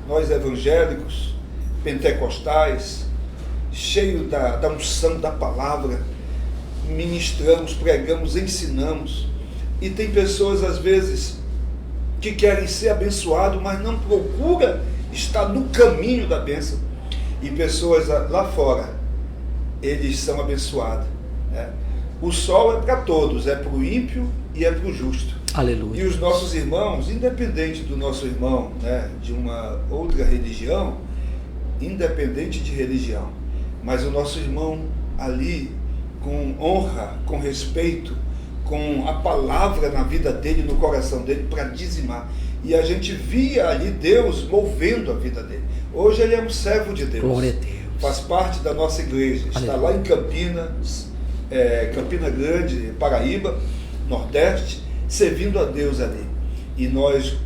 nós evangélicos, pentecostais, cheio da unção da palavra, ministramos, pregamos, ensinamos, e tem pessoas às vezes que querem ser abençoados, mas não procuram estar no caminho da bênção. E pessoas lá fora, eles são abençoados, né? O sol é para todos, é para o ímpio e é para o justo. Aleluia. E os nossos irmãos, independente do nosso irmão, né, de uma outra religião, independente de religião, mas o nosso irmão ali, com honra, com respeito, com a palavra na vida dele, no coração dele, para dizimar. E a gente via ali Deus movendo a vida dele. Hoje ele é um servo de Deus. Glória a Deus. Faz parte da nossa igreja. Está lá em Campinas, Campina Grande, Paraíba, Nordeste, servindo a Deus ali. E nós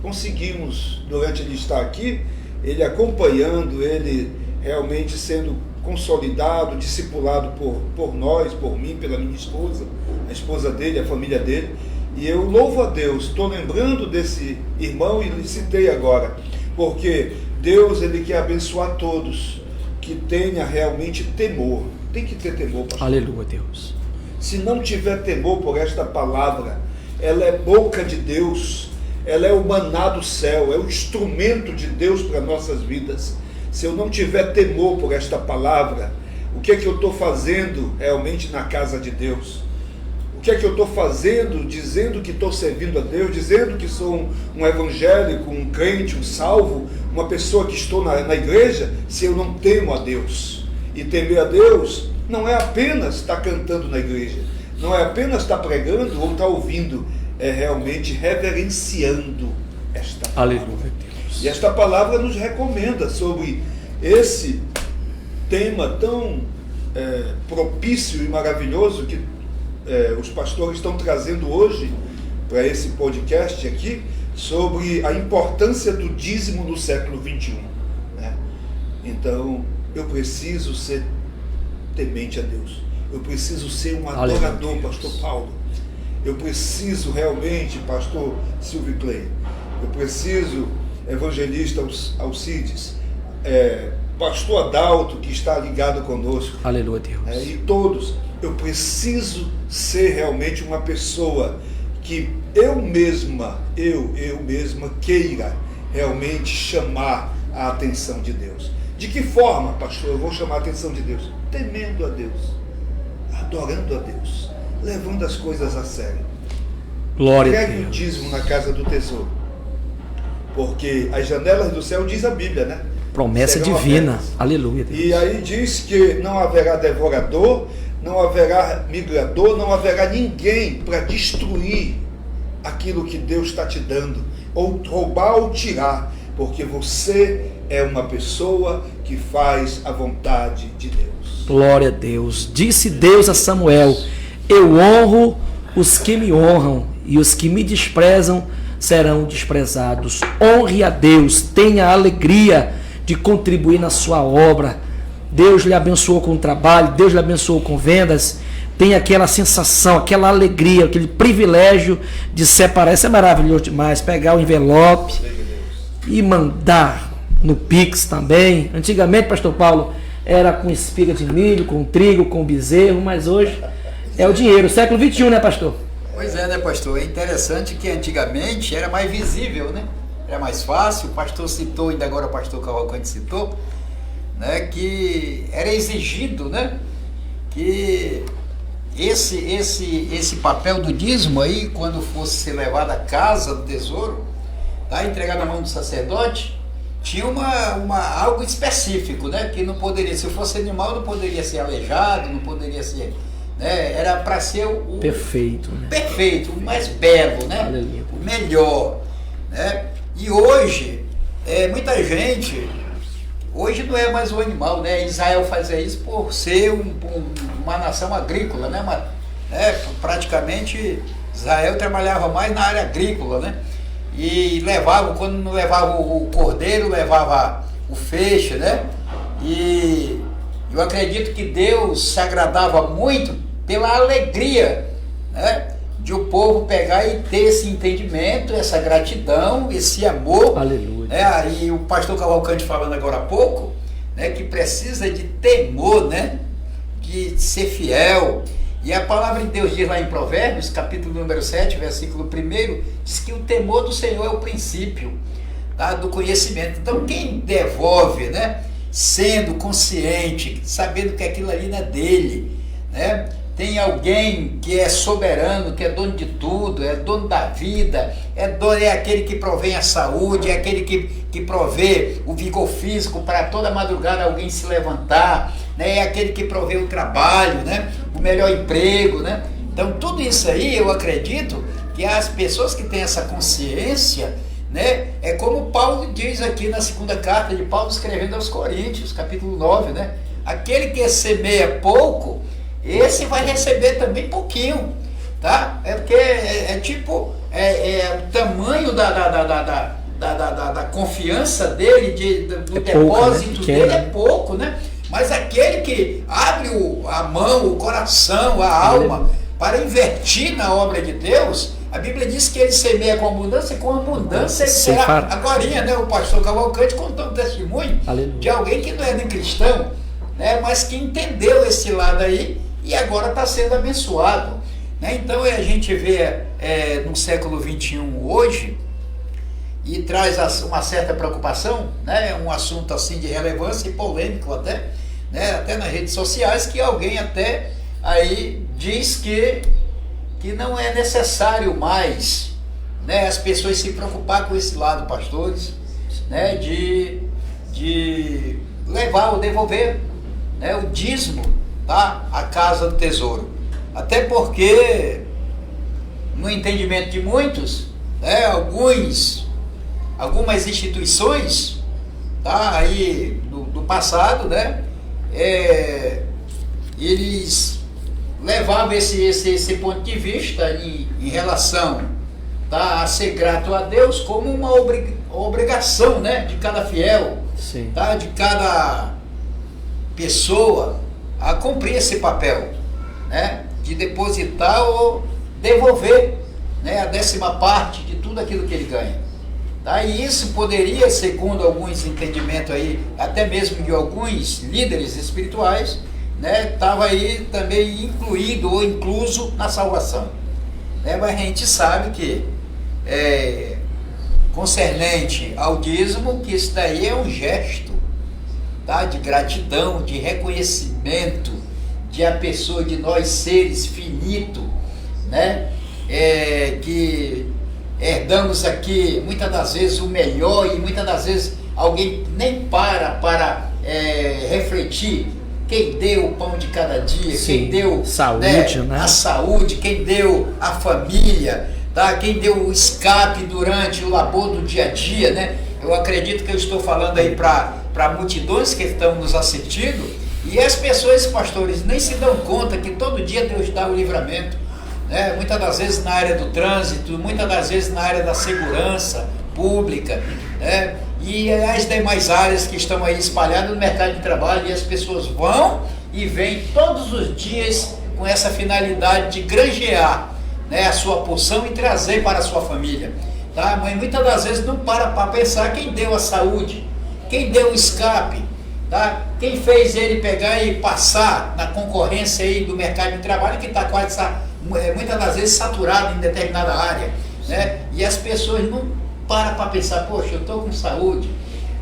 conseguimos, durante ele estar aqui, ele acompanhando, ele realmente sendo consolidado, discipulado por nós, por mim, pela minha esposa, a esposa dele, a família dele. E eu louvo a Deus, estou lembrando desse irmão e lhe citei agora, porque Deus, ele quer abençoar todos, que tenha realmente temor. Tem que ter temor, pastor. Aleluia, Deus. Se não tiver temor por esta palavra, ela é boca de Deus, ela é o maná do céu, é o instrumento de Deus para nossas vidas. Se eu não tiver temor por esta palavra, o que é que eu estou fazendo realmente na casa de Deus? O que é que eu estou fazendo, dizendo que estou servindo a Deus, dizendo que sou um evangélico, um crente, um salvo, uma pessoa que estou na igreja, se eu não temo a Deus? E temer a Deus não é apenas estar cantando na igreja, não é apenas estar pregando ou estar ouvindo, é realmente reverenciando esta palavra. Aleluia, Deus. E esta palavra nos recomenda sobre esse tema tão propício e maravilhoso que os pastores estão trazendo hoje para esse podcast aqui, sobre a importância do dízimo no século XXI, né? Então, eu preciso ser temente a Deus, eu preciso ser um adorador, pastor Paulo, eu preciso realmente, pastor Silvio Clay, eu preciso, evangelista Alcides, pastor Adalto, que está ligado conosco, aleluia, Deus, e todos, eu preciso ser realmente uma pessoa que eu mesma queira realmente chamar a atenção de Deus. De que forma, pastor, eu vou chamar a atenção de Deus? Temendo a Deus, adorando a Deus, levando as coisas a sério. Glória a Pegue Deus. o dízimo na casa do tesouro, porque as janelas do céu, diz a Bíblia, né? Promessa Serão divina, abertas. aleluia, Deus. E aí diz que não haverá devorador, não haverá migrador, não haverá ninguém para destruir aquilo que Deus está te dando, ou roubar ou tirar, porque você é uma pessoa que faz a vontade de Deus. Glória a Deus. Disse Deus a Samuel: eu honro os que me honram, e os que me desprezam serão desprezados. Honre a Deus, tenha a alegria de contribuir na sua obra. Deus lhe abençoou com o trabalho, Deus lhe abençoou com vendas. Tem aquela sensação, aquela alegria, aquele privilégio de separar. Isso é maravilhoso demais. Pegar o envelope e mandar no Pix também. Antigamente, pastor Paulo, era com espiga de milho, com trigo, com bezerro, mas hoje é o dinheiro. Século XXI, né, pastor? Pois é, né, pastor? É interessante que antigamente era mais visível, né? Era mais fácil. O pastor citou, ainda agora o pastor Cavalcante citou, né, que era exigido, né, que esse papel do dízimo aí, quando fosse ser levado à casa do tesouro, tá, entregado na mão do sacerdote, tinha algo específico, né, que não poderia, se fosse animal, não poderia ser aleijado, não poderia ser, né, era para ser o perfeito, né? Perfeito, o mais belo, né, aleluia, o melhor, né. E hoje, muita gente, hoje não é mais o animal, né? Israel fazia isso por ser uma nação agrícola, né? Praticamente Israel trabalhava mais na área agrícola, né? E levava, quando não levava o cordeiro, levava o feixe, né? E eu acredito que Deus se agradava muito pela alegria, né, de o povo pegar e ter esse entendimento, essa gratidão, esse amor. Aleluia. Né? E o pastor Cavalcante falando agora há pouco, né, que precisa de temor, né, de ser fiel. E a palavra de Deus diz lá em Provérbios, capítulo número 7, versículo 1, diz que o temor do Senhor é o princípio, tá, do conhecimento. Então quem devolve, né, sendo consciente, sabendo que aquilo ali não é dele, né? Tem alguém que é soberano, que é dono de tudo, é dono da vida, é aquele que provém a saúde, é aquele que provê o vigor físico para toda madrugada alguém se levantar, né? É aquele que provê o trabalho, né? O melhor emprego, né? Então tudo isso aí eu acredito que as pessoas que têm essa consciência, né? É como Paulo diz aqui na segunda carta de Paulo escrevendo aos Coríntios, capítulo 9, né? Aquele que semeia pouco, esse vai receber também pouquinho, tá? É porque tipo o tamanho da confiança dele, do depósito pouco, né? dele é pouco, né? Mas aquele que abre a mão, o coração, a alma para investir na obra de Deus, a Bíblia diz que ele semeia com abundância, e com abundância ele será. Agorinha, né? O pastor Cavalcante contou um testemunho de alguém que não é nem cristão, né? Mas que entendeu esse lado aí e agora está sendo abençoado, né? Então a gente vê no século XXI hoje, e traz uma certa preocupação, né? Um assunto assim de relevância e polêmico até, né? Até nas redes sociais, que alguém até aí diz que não é necessário mais, né, as pessoas se preocupar com esse lado, pastores, né? De levar ou devolver, né, o dízimo, tá, à casa do tesouro. Até porque, no entendimento de muitos, né, algumas instituições, tá, aí do passado, né, eles levavam esse ponto de vista em relação, tá, a ser grato a Deus como uma obrigação, né, de cada fiel, sim, tá, de cada pessoa a cumprir esse papel, né, de depositar ou devolver, né, a 10ª parte de tudo aquilo que ele ganha. Tá? E isso poderia, segundo alguns entendimentos aí, até mesmo de alguns líderes espirituais, né, estava aí também incluído ou incluso na salvação. Né? Mas a gente sabe que, concernente ao dízimo, que isso daí é um gesto, tá, de gratidão, de reconhecimento de a pessoa, de nós seres finitos, né, que herdamos aqui muitas das vezes o melhor, e muitas das vezes alguém nem para refletir quem deu o pão de cada dia, sim, quem deu saúde, né, a saúde, quem deu a família, tá, quem deu o escape durante o labor do dia a dia, né? Eu acredito que eu estou falando aí para multidões que estão nos assistindo, e as pessoas, pastores, nem se dão conta que todo dia Deus dá o livramento, né? Muitas das vezes na área do trânsito, muitas das vezes na área da segurança pública, né? E as demais áreas que estão aí espalhadas no mercado de trabalho, e as pessoas vão e vêm todos os dias com essa finalidade de granjear, né, a sua porção e trazer para a sua família, tá? Mas muitas das vezes não para pensar quem deu a saúde, quem deu o escape, tá? Quem fez ele pegar e passar na concorrência aí do mercado de trabalho, que está quase, muitas das vezes, saturado em determinada área, né? E as pessoas não para pensar, poxa, eu estou com saúde,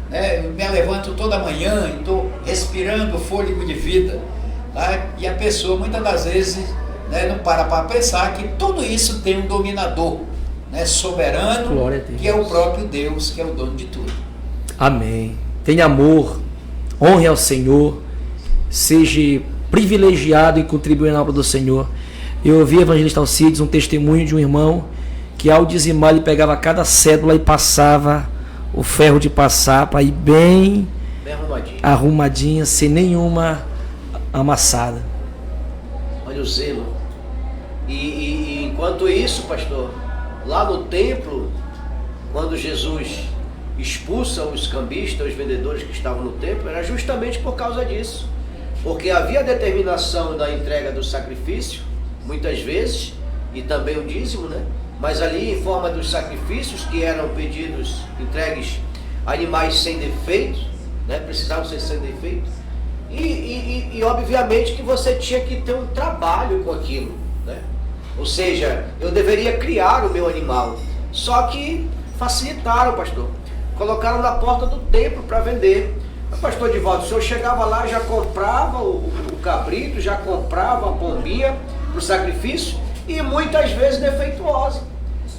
né? Eu me levanto toda manhã e estou respirando o fôlego de vida, tá? E a pessoa muitas das vezes, né, não para pensar que tudo isso tem um dominador, né, soberano, que é o próprio Deus, que é o dono de tudo. Amém. Tenha amor, honre ao Senhor, seja privilegiado em contribuir na obra do Senhor. Eu ouvi, evangelista Alcides, um testemunho de um irmão que, ao dizimar, ele pegava cada cédula e passava o ferro de passar para ir bem arrumadinha, sem nenhuma amassada. Olha o zelo. E enquanto isso, pastor, lá no templo, quando Jesus expulsa os cambistas, os vendedores que estavam no templo, era justamente por causa disso. Porque havia determinação da entrega do sacrifício, muitas vezes, e também o dízimo, né? Mas ali, em forma dos sacrifícios que eram pedidos, entregues, animais sem defeito, né? Precisavam ser sem defeito. E E obviamente que você tinha que ter um trabalho com aquilo, né? Ou seja, eu deveria criar o meu animal. Só que facilitaram, pastor. Colocaram na porta do templo para vender. Pastor Divaldo, o senhor chegava lá, já comprava o cabrito, já comprava a pombinha para o sacrifício, e muitas vezes defeituosa.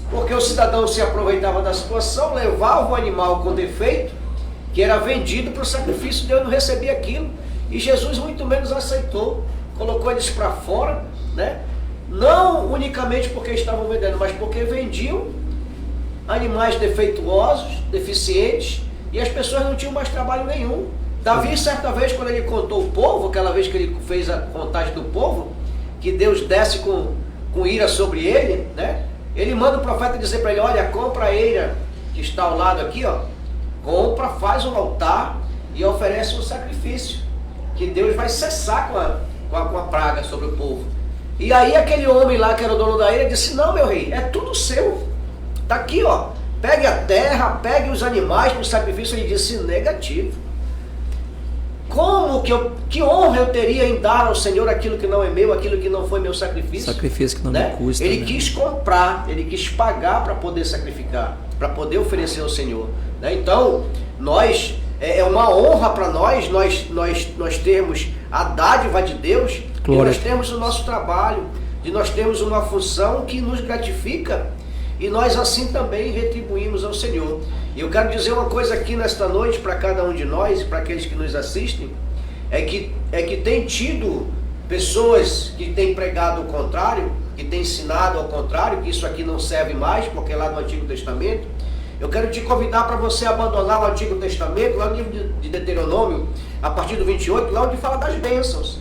Porque o cidadão se aproveitava da situação, levava o animal com defeito, que era vendido para o sacrifício, Deus não recebia aquilo. E Jesus muito menos aceitou, colocou eles para fora, né? Não unicamente porque estavam vendendo, mas porque vendiam animais defeituosos, deficientes, e as pessoas não tinham mais trabalho nenhum. Davi, certa vez, quando ele contou o povo, aquela vez que ele fez a contagem do povo, que Deus desce com ira sobre ele, né? Ele manda o profeta dizer para ele: olha, compra a eira que está ao lado aqui, ó, compra, faz um altar e oferece um sacrifício, que Deus vai cessar com a praga sobre o povo. E aí aquele homem lá que era o dono da eira disse: não, meu rei, é tudo seu, tá aqui, ó, pegue a terra, pegue os animais para o sacrifício. Ele disse: negativo. Como que honra eu teria em dar ao Senhor aquilo que não é meu, aquilo que não foi meu sacrifício? Sacrifício que não né? me custa. Ele né? quis comprar, ele quis pagar para poder sacrificar, para poder oferecer ao Senhor. Né? Então, é uma honra para nós termos a dádiva de Deus, e nós temos o nosso trabalho, de nós temos uma função que nos gratifica, e nós assim também retribuímos ao Senhor. E eu quero dizer uma coisa aqui nesta noite para cada um de nós e para aqueles que nos assistem, é que tem tido pessoas que têm pregado o contrário, que têm ensinado ao contrário, que isso aqui não serve mais, porque é lá no Antigo Testamento. Eu quero te convidar para você abandonar o Antigo Testamento, lá no livro de Deuteronômio, a partir do 28, lá onde fala das bênçãos.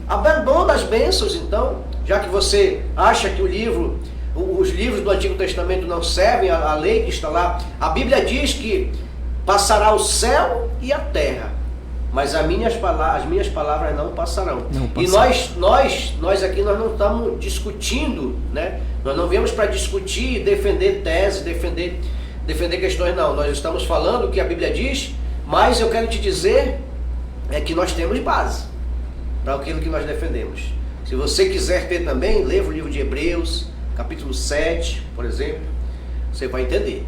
Abandona as bênçãos, então, já que você acha que os livros do Antigo Testamento não servem, a lei que está lá. A Bíblia diz que passará o céu e a terra, mas as minhas palavras não passarão. E nós aqui nós não estamos discutindo, né? Nós não viemos para discutir, defender tese, defender questões, não. Nós estamos falando o que a Bíblia diz, mas eu quero te dizer que nós temos base para aquilo que nós defendemos. Se você quiser ter também, leia o livro de Hebreus, capítulo 7, por exemplo, você vai entender.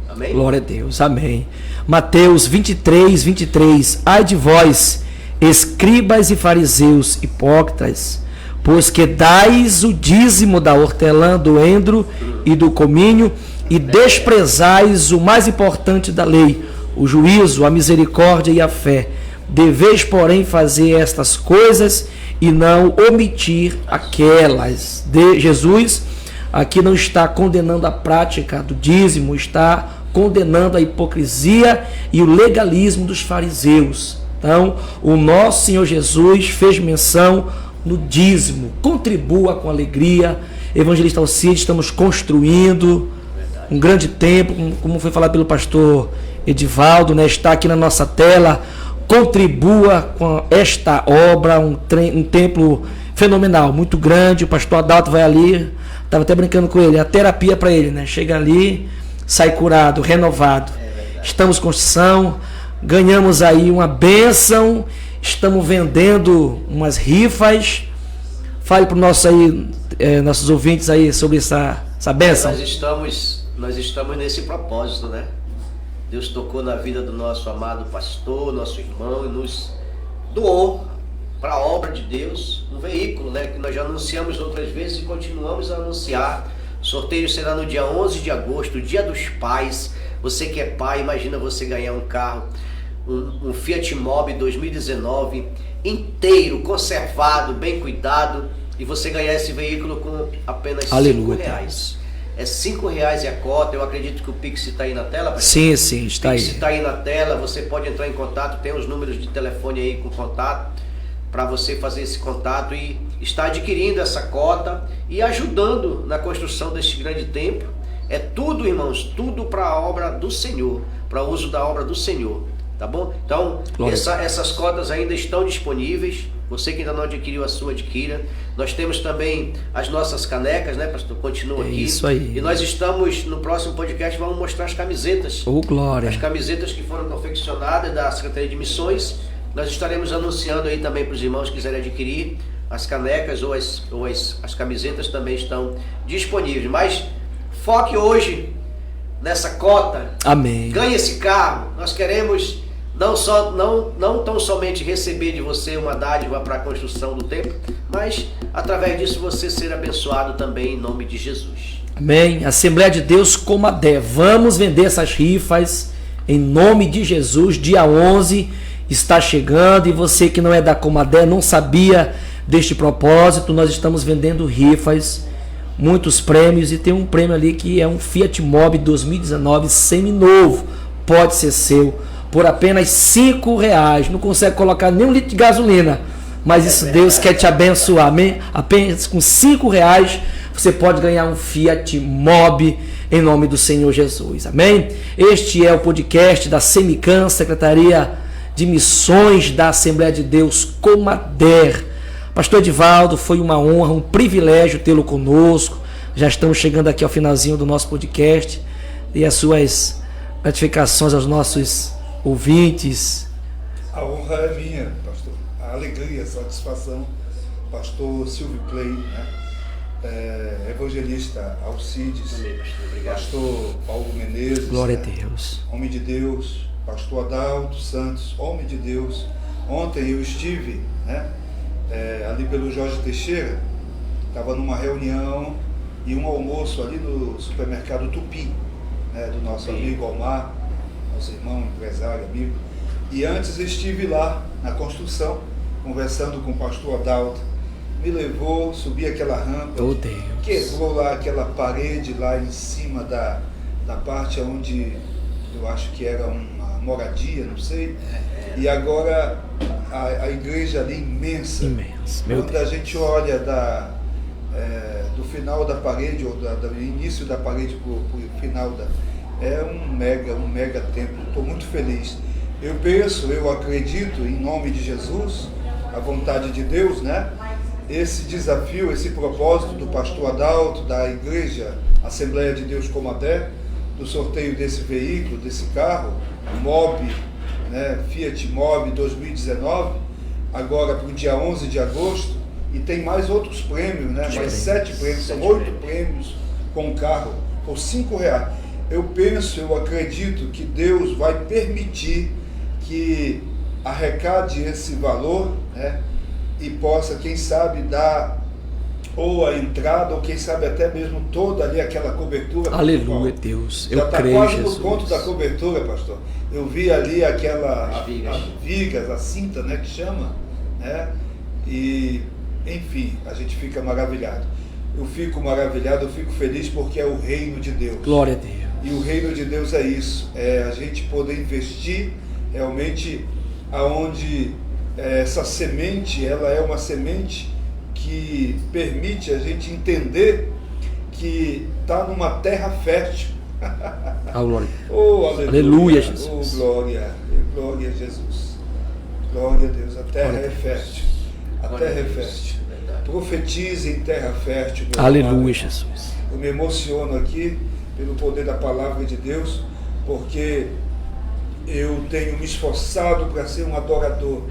Amém? Glória a Deus, amém. Mateus 23, 23. Ai de vós, escribas e fariseus hipócritas, pois que dais o dízimo da hortelã, do endro e do cominho, e desprezais o mais importante da lei, o juízo, a misericórdia e a fé. Deveis, porém, fazer estas coisas e não omitir aquelas. Jesus aqui não está condenando a prática do dízimo, está condenando a hipocrisia e o legalismo dos fariseus. Então, o nosso Senhor Jesus fez menção no dízimo. Contribua com alegria. Evangelista Alcides, estamos construindo um grande templo, como foi falado pelo pastor Edivaldo, né? Está aqui na nossa tela. Contribua com esta obra, um templo fenomenal, muito grande. O pastor Adalto vai ali, estava até brincando com ele, a terapia para ele, né? Chega ali, sai curado, renovado. Estamos em construção, ganhamos aí uma bênção, estamos vendendo umas rifas. Fale para nossos ouvintes aí sobre essa bênção. Nós estamos nesse propósito, né? Deus tocou na vida do nosso amado pastor, nosso irmão, e nos doou para a obra de Deus um veículo, né, que nós já anunciamos outras vezes e continuamos a anunciar. O sorteio será no dia 11 de agosto, dia dos pais. Você que é pai, imagina você ganhar um carro, um Fiat Mobi 2019, inteiro, conservado, bem cuidado, e você ganhar esse veículo com apenas R$5. É R$5 a cota. Eu acredito que o Pix está aí na tela. Sim, está aí. O Pix está aí na tela. Você pode entrar em contato. Tem os números de telefone aí com contato para você fazer esse contato e estar adquirindo essa cota e ajudando na construção deste grande templo. É tudo, irmãos, tudo para a obra do Senhor, para o uso da obra do Senhor. Tá bom? Então, essas cotas ainda estão disponíveis. Você que ainda não adquiriu a sua, adquira. Nós temos também as nossas canecas, né, pastor? Continua aqui. Isso aí. E nós estamos, no próximo podcast, vamos mostrar as camisetas. Oh, glória. As camisetas que foram confeccionadas da Secretaria de Missões Nós estaremos anunciando aí também para os irmãos que quiserem adquirir. As canecas ou as camisetas também estão disponíveis. Mas foque hoje nessa cota. Amém. Ganhe esse carro. Nós queremos não tão somente receber de você uma dádiva para a construção do templo, mas através disso você ser abençoado também em nome de Jesus. Amém. Assembleia de Deus Comadé. Vamos vender essas rifas em nome de Jesus. Dia 11 está chegando e você que não é da Comadé, não sabia deste propósito, nós estamos vendendo rifas, muitos prêmios, e tem um prêmio ali que é um Fiat Mobi 2019 seminovo, pode ser seu por apenas R$5. Não consegue colocar nem um litro de gasolina, mas isso Deus quer te abençoar. Amém? Apenas com R$5 você pode ganhar um Fiat Mobi em nome do Senhor Jesus. Amém? Este é o podcast da Semicam, Secretaria de Missões da Assembleia de Deus Comadé. Pastor Edivaldo, foi uma honra, um privilégio tê-lo conosco. Já estamos chegando aqui ao finalzinho do nosso podcast. E as suas gratificações aos nossos ouvintes. A honra é minha, pastor. A alegria, a satisfação. Pastor Silvio Play, né? Evangelista Alcides. Amém, pastor. Obrigado. Pastor Paulo Menezes. Glória né? a Deus. Homem de Deus. Pastor Adalto Santos, homem de Deus. Ontem eu estive, né? Ali pelo Jorge Teixeira, estava numa reunião e um almoço ali no supermercado Tupi, né, do nosso amigo Omar, nosso irmão, empresário, amigo. E antes estive lá na construção, conversando com o pastor Adalto. Me levou, subi aquela rampa, Oh, Deus. quebrou lá aquela parede lá em cima da parte onde eu acho que era uma moradia, não sei. E agora a igreja ali imensa. Meu Quando Deus. a gente olha do final da parede, ou do início da parede para o final é um mega templo. Estou muito feliz. Eu acredito em nome de Jesus, a vontade de Deus, né? Esse desafio, esse propósito do pastor Adalto, da igreja Assembleia de Deus Comadé, do sorteio desse veículo, desse carro, Mobi, né, Fiat Mobi 2019, agora para o dia 11 de agosto, e tem mais outros prêmios, né, mais 7 prêmios, são 8 prêmios com o carro, por R$5. Eu acredito que Deus vai permitir que arrecade esse valor, né, e possa, quem sabe, dar ou a entrada, ou quem sabe até mesmo toda ali aquela cobertura. Aleluia, Deus. Eu já está creio, quase Jesus. no ponto da cobertura, pastor. Eu vi ali as vigas, a cinta, né, que chama, né? E, enfim, a gente fica maravilhado. Eu fico maravilhado, eu fico feliz porque é o reino de Deus. Glória a Deus. E o reino de Deus é isso, é a gente poder investir realmente aonde essa semente, ela é uma semente que permite a gente entender que está numa terra fértil. Glória. Oh, aleluia. Aleluia, Jesus. Oh, glória a Jesus. Glória a Deus. A terra é fértil. A terra é fértil. Profetize em terra fértil. Aleluia, amado. Jesus. Eu me emociono aqui pelo poder da palavra de Deus, porque eu tenho me esforçado para ser um adorador.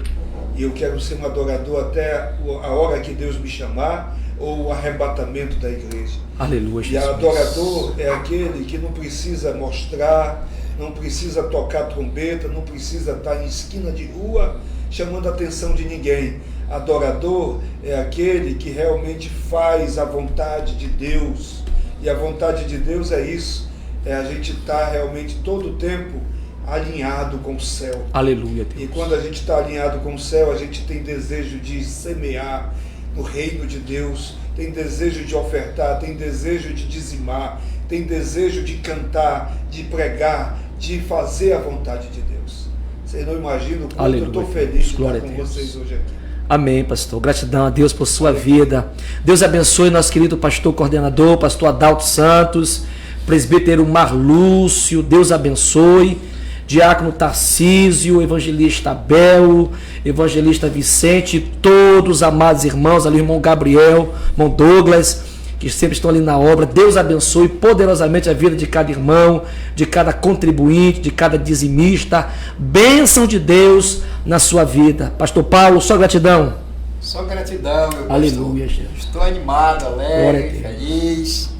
E eu quero ser um adorador até a hora que Deus me chamar, ou o arrebatamento da igreja. Aleluia, E Jesus. adorador é aquele que não precisa mostrar, não precisa tocar trombeta, não precisa estar em esquina de rua chamando a atenção de ninguém. Adorador é aquele que realmente faz a vontade de Deus. E a vontade de Deus é isso, é a gente estar realmente todo o tempo alinhado com o céu. Aleluia, Deus. E quando a gente está alinhado com o céu, a gente tem desejo de semear no reino de Deus, tem desejo de ofertar, tem desejo de dizimar, tem desejo de cantar, de pregar, de fazer a vontade de Deus. Vocês não imaginam o quanto eu estou feliz de estar com vocês hoje aqui. Amém, pastor. Gratidão a Deus por sua vida. Deus abençoe nosso querido pastor coordenador, pastor Adalto Santos, presbítero Marlúcio, Deus abençoe. Diácono Tarcísio, evangelista Abel, evangelista Vicente, todos os amados irmãos, ali o irmão Gabriel, irmão Douglas, que sempre estão ali na obra. Deus abençoe poderosamente a vida de cada irmão, de cada contribuinte, de cada dizimista. Bênção de Deus na sua vida. Pastor Paulo, só gratidão. Só gratidão, meu pastor. Aleluia, Jesus. Estou animado, alegre, feliz,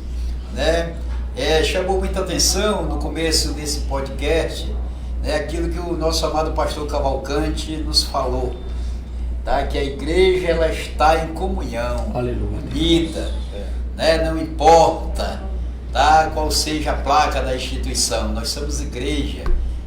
né? Chamou muita atenção no começo desse podcast, né, aquilo que o nosso amado pastor Cavalcante nos falou, tá? Que a igreja ela está em comunhão, aleluia, unida, né? Não importa, tá? Qual seja a placa da instituição, nós somos igreja,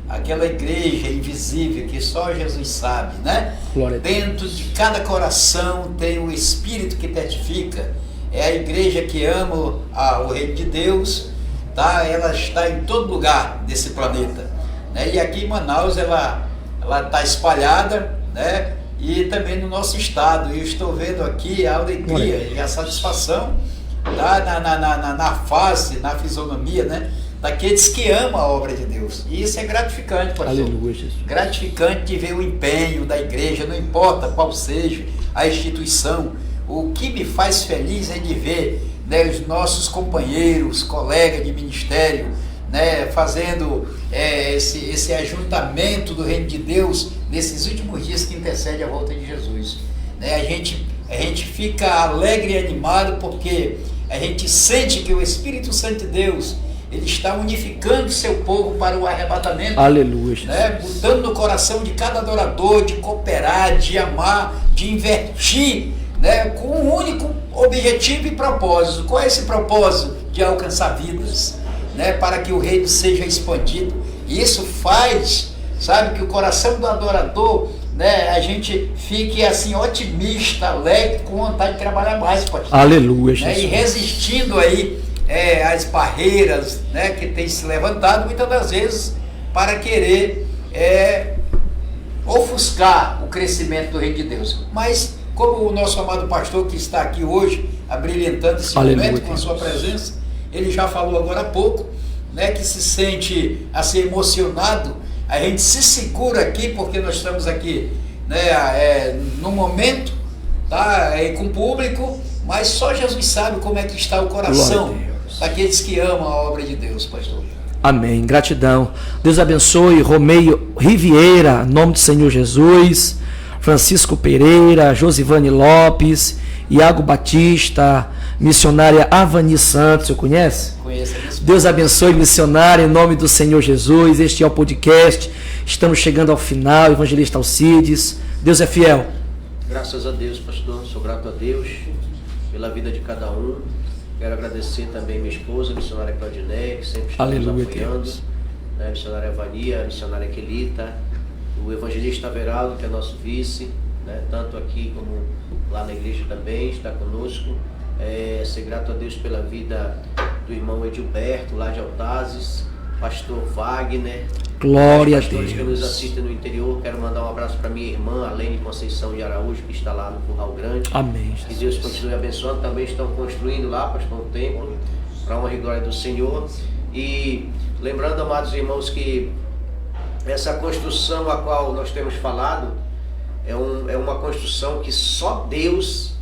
aquela igreja invisível que só Jesus sabe, né? Dentro de cada coração tem o Espírito que testifica, é a igreja que ama o reino de Deus, tá? Ela está em todo lugar desse planeta, né? E aqui em Manaus ela está espalhada, né? E também no nosso estado. Eu estou vendo aqui a alegria e a satisfação, tá? na face, na fisionomia, né? Daqueles que amam a obra de Deus. E isso é gratificante, pastor. Aleluia, Jesus. Gratificante de ver o empenho da igreja, não importa qual seja a instituição. O que me faz feliz é de ver, né, os nossos companheiros, colegas de ministério, né, fazendo esse ajuntamento do reino de Deus nesses últimos dias que intercede a volta de Jesus. Né, a gente fica alegre e animado porque a gente sente que o Espírito Santo de Deus ele está unificando o seu povo para o arrebatamento. Aleluia, Jesus. Né, mudando no coração de cada adorador de cooperar, de amar, de investir, né, com um único objetivo e propósito. Qual é esse propósito? De alcançar vidas, né, para que o reino seja expandido. E isso faz, sabe, que o coração do adorador, né, a gente fique assim otimista, alegre, com vontade de trabalhar mais, pastor. Aleluia, Jesus. Né, e resistindo aí às barreiras, né, que tem se levantado muitas das vezes para querer ofuscar o crescimento do reino de Deus. Mas como o nosso amado pastor que está aqui hoje, abrilhantando esse momento com a sua presença, ele já falou agora há pouco, né, que se sente assim emocionado, a gente se segura aqui, porque nós estamos aqui, né, no momento, tá, com o público, mas só Jesus sabe como é que está o coração daqueles que amam a obra de Deus, pastor. Amém, gratidão. Deus abençoe Romeio Riviera, em nome do Senhor Jesus. Francisco Pereira, Josivane Lopes, Iago Batista, missionária Avani Santos, você conhece? Conheço. Deus abençoe, missionária, em nome do Senhor Jesus. Este é o podcast, estamos chegando ao final. Evangelista Alcides, Deus é fiel. Graças a Deus, pastor, sou grato a Deus pela vida de cada um. Quero agradecer também minha esposa, a missionária Claudiné, que sempre está nos apoiando, né? A missionária Vania, a missionária Quelita, o evangelista Everaldo, que é nosso vice, né? Tanto aqui como lá na igreja também, está conosco. Ser grato a Deus pela vida do irmão Edilberto, lá de Altazes, pastor Wagner, glória a Deus. Pastores que nos assistem no interior. Quero mandar um abraço para minha irmã Alene Conceição de Araújo, que está lá no Curral Grande. Amém. Que Deus continue abençoando. Também estão construindo lá, pastor, um templo para a honra e glória do Senhor. E lembrando, amados irmãos, que essa construção a qual nós temos falado é uma construção que só Deus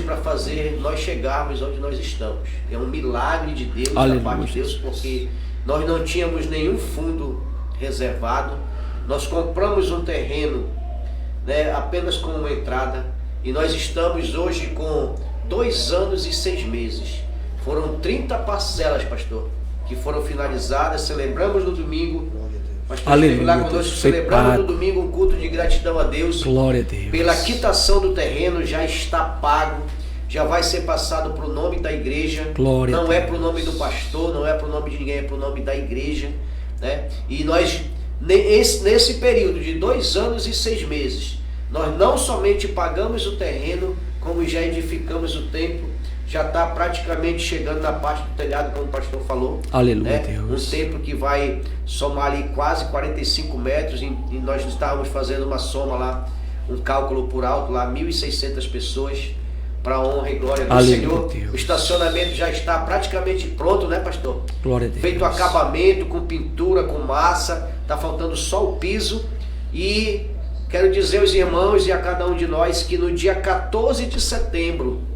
para fazer nós chegarmos onde nós estamos. É um milagre de Deus, da parte de Deus, porque nós não tínhamos nenhum fundo reservado. Nós compramos um terreno, né, apenas com uma entrada, e nós estamos hoje com 2 anos e 6 meses. Foram 30 parcelas, pastor, que foram finalizadas. Celebramos no domingo. Pastor esteve lá conosco, celebramos no domingo um culto de gratidão a Deus. Glória a Deus. Pela quitação do terreno, já está pago, já vai ser passado para o nome da igreja. Glória não é para o nome do pastor, não é para o nome de ninguém, é para o nome da igreja, né? E nós, nesse período de 2 anos e 6 meses, nós não somente pagamos o terreno, como já edificamos o templo. Já está praticamente chegando na parte do telhado, como o pastor falou. Aleluia, né? Deus. Um templo que vai somar ali quase 45 metros, e nós estávamos fazendo uma soma lá, um cálculo por alto lá, 1.600 pessoas, para a honra e glória do Senhor. Deus. O estacionamento já está praticamente pronto, né, pastor? Glória a Deus. Feito acabamento, com pintura, com massa, está faltando só o piso. E quero dizer aos irmãos e a cada um de nós que no dia 14 de setembro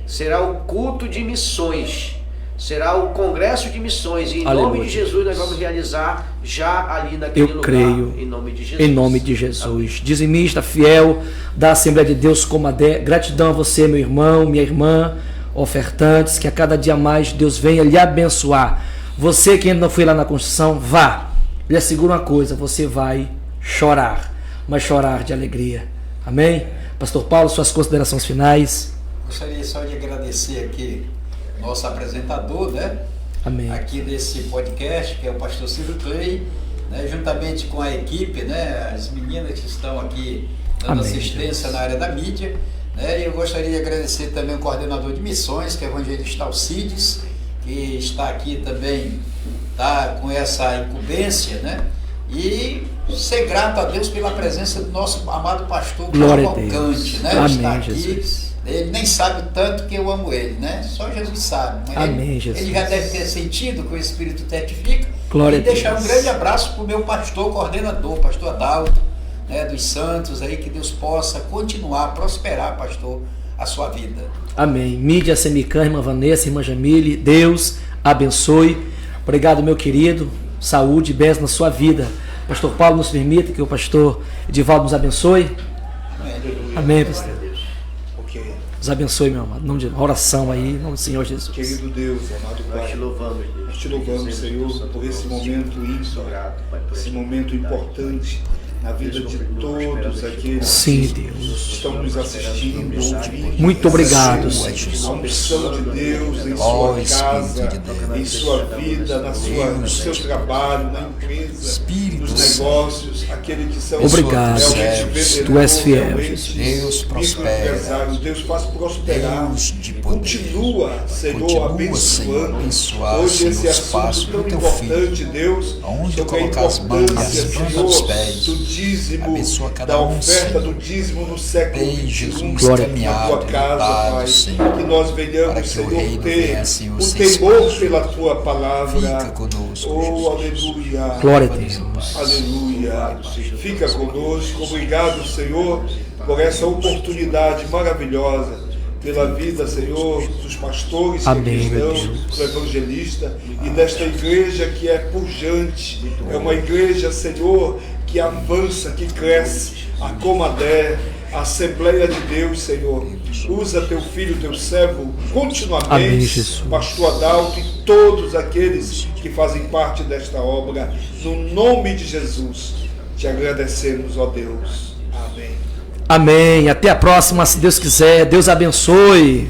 será o culto de missões. Será o congresso de missões. E em Aleluia, nome de Jesus nós vamos realizar já ali naquele Eu lugar. creio. Em nome de Jesus. Em nome de Jesus. Dizimista fiel da Assembleia de Deus Comadé. Gratidão a você, meu irmão, minha irmã, ofertantes, que a cada dia mais Deus venha lhe abençoar. Você que ainda não foi lá na construção, vá. Lhe asseguro uma coisa, você vai chorar, mas chorar de alegria. Amém? Pastor Paulo, suas considerações finais. Gostaria só de agradecer aqui nosso apresentador, né? Amém. Aqui desse podcast, que é o pastor Ciro Clay, né? Juntamente com a equipe, né? As meninas que estão aqui dando Amém, assistência Deus. na área da mídia, né? E eu gostaria de agradecer também o coordenador de missões, que é o evangelista Alcides, que está aqui também, tá com essa incumbência, né? E ser grato a Deus pela presença do nosso amado pastor Glória a Cavalcante, Deus. né? Amém, Está aqui. Jesus. Ele nem sabe o tanto que eu amo ele, né? Só Jesus sabe. Mas Amém, Jesus. Ele já deve ter sentido que o Espírito testifica. Glória e a deixar Deus. um grande abraço para o meu pastor, coordenador, pastor Adalto, né, dos Santos, aí, que Deus possa continuar a prosperar, pastor, a sua vida. Amém. Mídia Semicã, irmã Vanessa, irmã Jamile, Deus abençoe. Obrigado, meu querido. Saúde e bênção na sua vida. Pastor Paulo, nos permita que o pastor Edivaldo nos abençoe. Amém, pastor. Ok. Nos abençoe, meu amado. Em nome de oração aí, em nome do Senhor Jesus. Querido Deus, amado Nós Pai, te louvamos, Deus. nós te louvamos, Senhor, por esse momento ímpar, esse momento importante na vida de todos aqueles Sim, que Deus. estão nos assistindo, ouvindo. Muito obrigado, Senhor. Senhor. A unção de Deus em Ó sua Espírito casa, de Deus. em sua vida, no seu trabalho, na empresa, Espírito nos Santo. negócios, aquele que são Obrigado, realmente Jesus. Tu és fiel, realmente Jesus. Deus prospera. microempresários. Deus faz prosperar. Deus de poder. Continua, Senhor, Continua, abençoando. Senhor, abençoar, Hoje Senhor, esse o assunto espaço tão do teu importante, filho. Deus, Aonde sobre a colocar as mãos, importância, as plantas dos Senhor, pés. do dízimo, Abençoa cada da um, oferta Senhor. do dízimo no século Bem, XXI, Jesus, Glória a na caminhado, tua casa, lutado, Pai, Senhor, que nós venhamos, para que o Senhor, reino ter venha, Senhor, o ser temor expandido. pela tua palavra. Fica conosco, Oh, Jesus. aleluia. Glória a Deus. Aleluia. Fica conosco. Obrigado, Senhor, por essa oportunidade maravilhosa, pela vida, Senhor, dos pastores que Amém, aqui meu estão, Deus. do evangelista e desta igreja que é pujante. É uma igreja, Senhor, que avança, que cresce. A Comadé, a Assembleia de Deus, Senhor. Usa teu filho, teu servo, continuamente, Amém, Jesus. pastor Adalto e todos aqueles que fazem parte desta obra. No nome de Jesus, te agradecemos, ó Deus. Amém. Amém. Até a próxima, se Deus quiser. Deus abençoe.